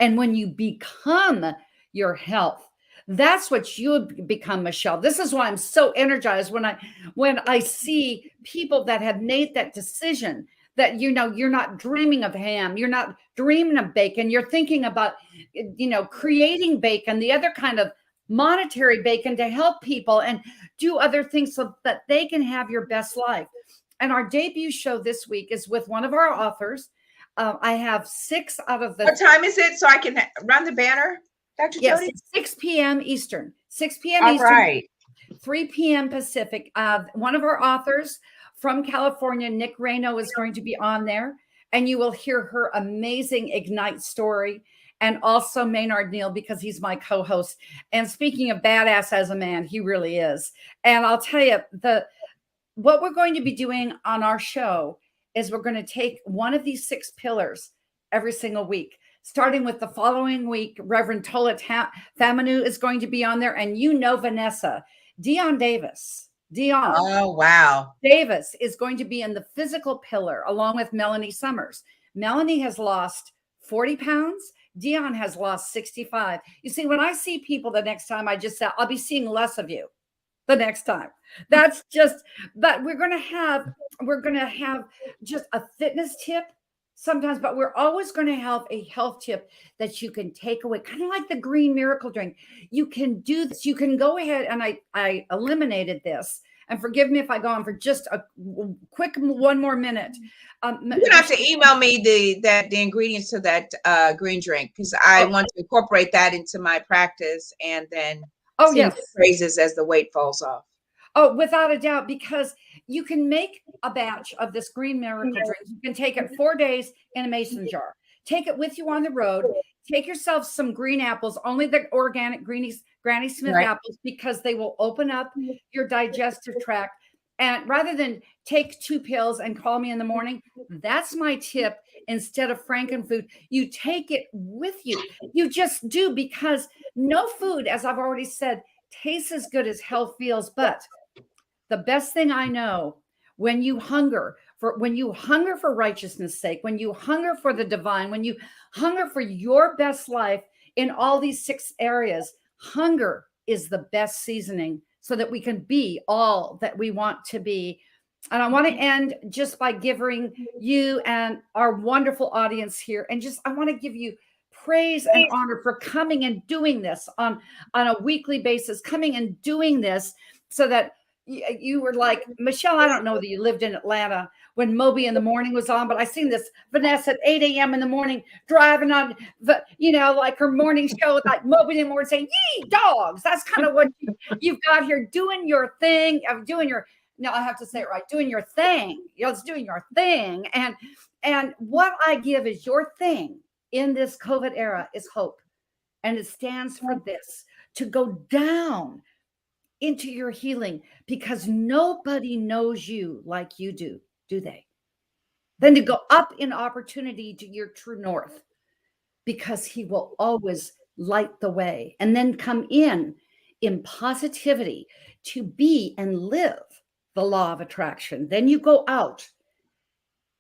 And when you become your health, that's what you become, Michelle. This is why I'm so energized when I see people that have made that decision, that, you're not dreaming of ham, you're not dreaming of bacon, you're thinking about, creating bacon, the other kind of monetary bacon, to help people and do other things so that they can have your best life. And our debut show this week is with one of our authors. I have 6 out of the. What time is it, so I can run the banner, Dr. Yes, Jody? it's 6 p.m. Eastern. 6 p.m. All Eastern. right. 3 p.m. Pacific. One of our authors from California, Nick Reno, is going to be on there, and you will hear her amazing Ignite story, and also Maynard Neal, because he's my co-host. And speaking of badass as a man, he really is. And I'll tell you, what we're going to be doing on our show is we're going to take one of these 6 pillars every single week. Starting with the following week, Reverend Tola Famanu is going to be on there. And Vanessa, Dion Davis. Oh, wow. Davis is going to be in the physical pillar, along with Melanie Summers. Melanie has lost 40 pounds. Dion has lost 65. You see, when I see people the next time, I just say, I'll be seeing less of you the next time. That's just, but we're going to have just a fitness tip sometimes, but we're always going to have a health tip that you can take away, kind of like the green miracle drink. You can do this. You can go ahead, and I eliminated this. And forgive me if I go on for just a quick 1 more minute. You're gonna have to email me the ingredients to that green drink, because I want to incorporate that into my practice, and then sing praises as the weight falls off. Oh, without a doubt, because you can make a batch of this green miracle drink. You can take it 4 days in a mason jar. Take it with you on the road. Take yourself some green apples, only the organic Granny Smith apples, because they will open up your digestive tract. And rather than take 2 pills and call me in the morning, that's my tip. Instead of Frankenfood, you take it with you. You just do, because no food, as I've already said, tastes as good as health feels. But the best thing I know, when you hunger for righteousness' sake, when you hunger for the divine, when you hunger for your best life in all these 6 areas, hunger is the best seasoning so that we can be all that we want to be. And I want to end just by giving you and our wonderful audience here, and I want to give you praise and honor for coming and doing this on a weekly basis, coming and doing this, so that you were like, Michelle, I don't know that you lived in Atlanta when Moby in the Morning was on, but I seen this Vanessa at 8 a.m. in the morning driving on the, like her morning show, like Moby in the Morning saying, yee, dogs. That's kind of what you've got here, doing your thing, no, I have to say it right, doing your thing. It's doing your thing. And what I give is your thing in this COVID era is hope. And it stands for this, to go down into your healing, because nobody knows you like you do they? Then to go up in opportunity to your true north, because he will always light the way, and then come in in positivity to be and live the law of attraction. Then you go out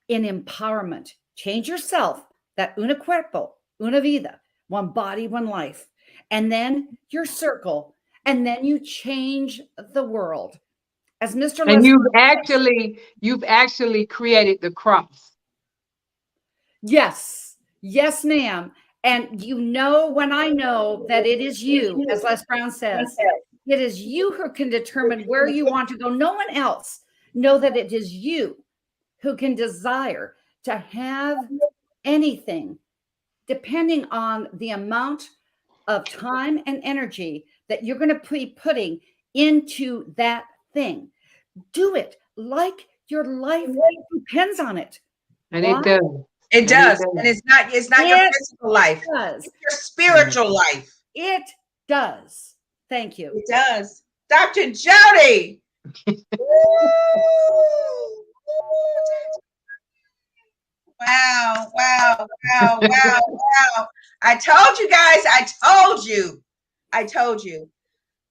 in empowerment. Change yourself, that una cuerpo, una vida, one body, one life. And then your circle. And then you change the world. As Mr. And Leslie you've actually created the cross. Yes. Yes, ma'am. And you know, when I know that it is you, as Les Brown says, it is you who can determine where you want to go. No one else. Know that it is you who can desire to have anything, depending on the amount of time and energy that you're going to be putting into that thing. Do it like your life depends on it. And it does. It does. And it's not your physical life. It does. It's your spiritual life. It does. Thank you. It does. Dr. Jody. Wow. I told you guys. I told you.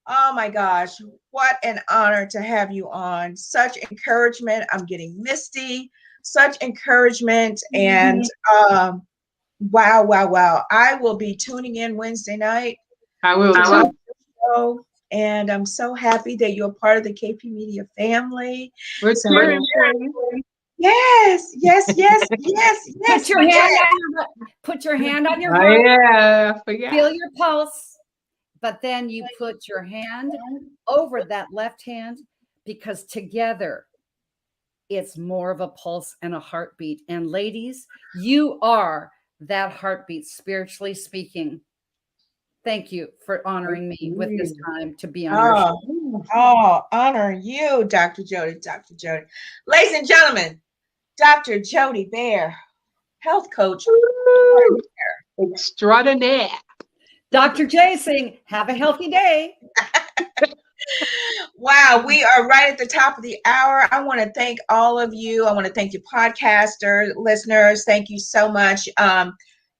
Oh my gosh. What an honor to have you on. Such encouragement. I'm getting misty. Such encouragement. And wow. I will be tuning in Wednesday night. I will too. And I'm so happy that you're part of the KP Media family. We're cheering for you. Yes. Put your hand on your Oh, heart. yeah, I forgot. Feel your pulse. But then you put your hand over that left hand, because together it's more of a pulse and a heartbeat. And ladies, you are that heartbeat, spiritually speaking. Thank you for honoring me with this time to be on your show. Oh, honor you, Dr. Jody. Dr. Jody. Ladies and gentlemen, Dr. Jody Bear, health coach. Extraordinaire. Dr. J saying, have a healthy day. Wow, we are right at the top of the hour. I want to thank all of you. I want to thank you, podcaster listeners. Thank you so much.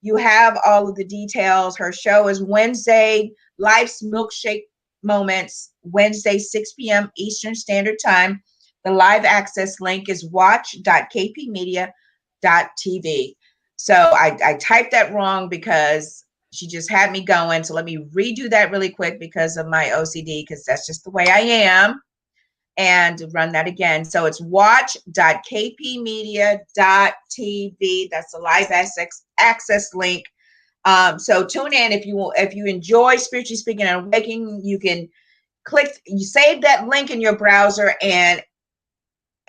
You have all of the details. Her show is Wednesday, Life's Milkshake Moments, Wednesday, 6 p.m. Eastern Standard Time. The live access link is watch.kpmedia.tv. So I typed that wrong because she just had me going. So let me redo that really quick because of my OCD, because that's just the way I am. And run that again. So it's watch.kpmedia.tv. That's the live access link. So tune in if you enjoy Spiritually Speaking and Awakening. You can you save that link in your browser, and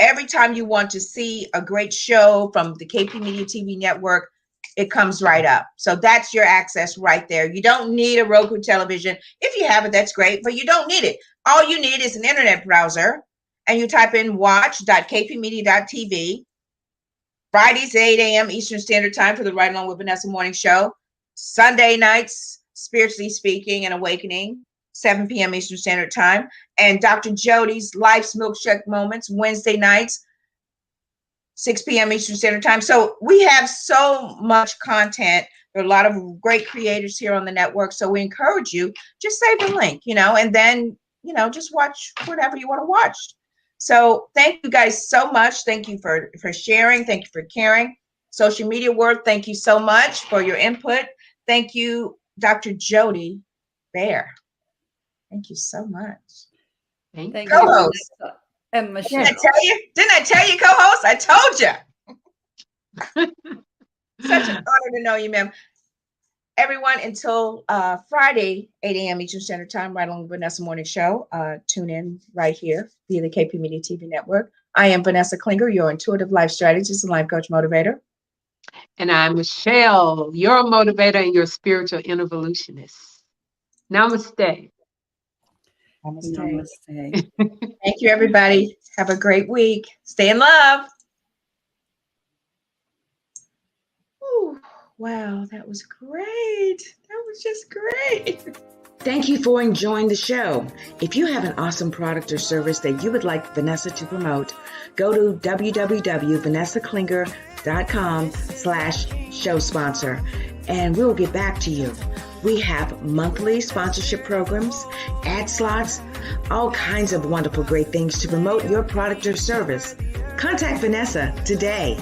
every time you want to see a great show from the KP Media TV network, it comes right up. So that's your access right there. You don't need a Roku television. If you have it, that's great, but you don't need it. All you need is an internet browser, and you type in watch.kpmedia.tv. Fridays, 8 a.m. Eastern Standard Time for the Right Along with Vanessa morning show. Sunday nights, Spiritually Speaking and Awakening, 7 p.m. Eastern Standard Time. And Dr. Jody's Life's Milkshake Moments, Wednesday nights, 6 p.m. Eastern Standard Time. So we have so much content. There are a lot of great creators here on the network. So we encourage you, just save the link, and then, just watch whatever you want to watch. So thank you guys so much. Thank you for sharing. Thank you for caring. Social media world, thank you so much for your input. Thank you, Dr. Jody Bear. Thank you so much. Thank you, co-host. And Michelle. Didn't I tell you, co-host? I told you. Such an honor to know you, ma'am. Everyone, until Friday, 8 a.m. Eastern Standard Time, right along with Vanessa Morning Show. Tune in right here via the KP Media TV network. I am Vanessa Klinger, your intuitive life strategist and life coach motivator. And I'm Michelle, your motivator and your spiritual evolutionist. Namaste. Namaste. Thank you, everybody. Have a great week. Stay in love. Ooh, wow, that was great. That was just great. Thank you for enjoying the show. If you have an awesome product or service that you would like Vanessa to promote, go to www.vanessaklinger.com/show sponsor, and we'll get back to you. We have monthly sponsorship programs, ad slots, all kinds of wonderful great things to promote your product or service. Contact Vanessa today.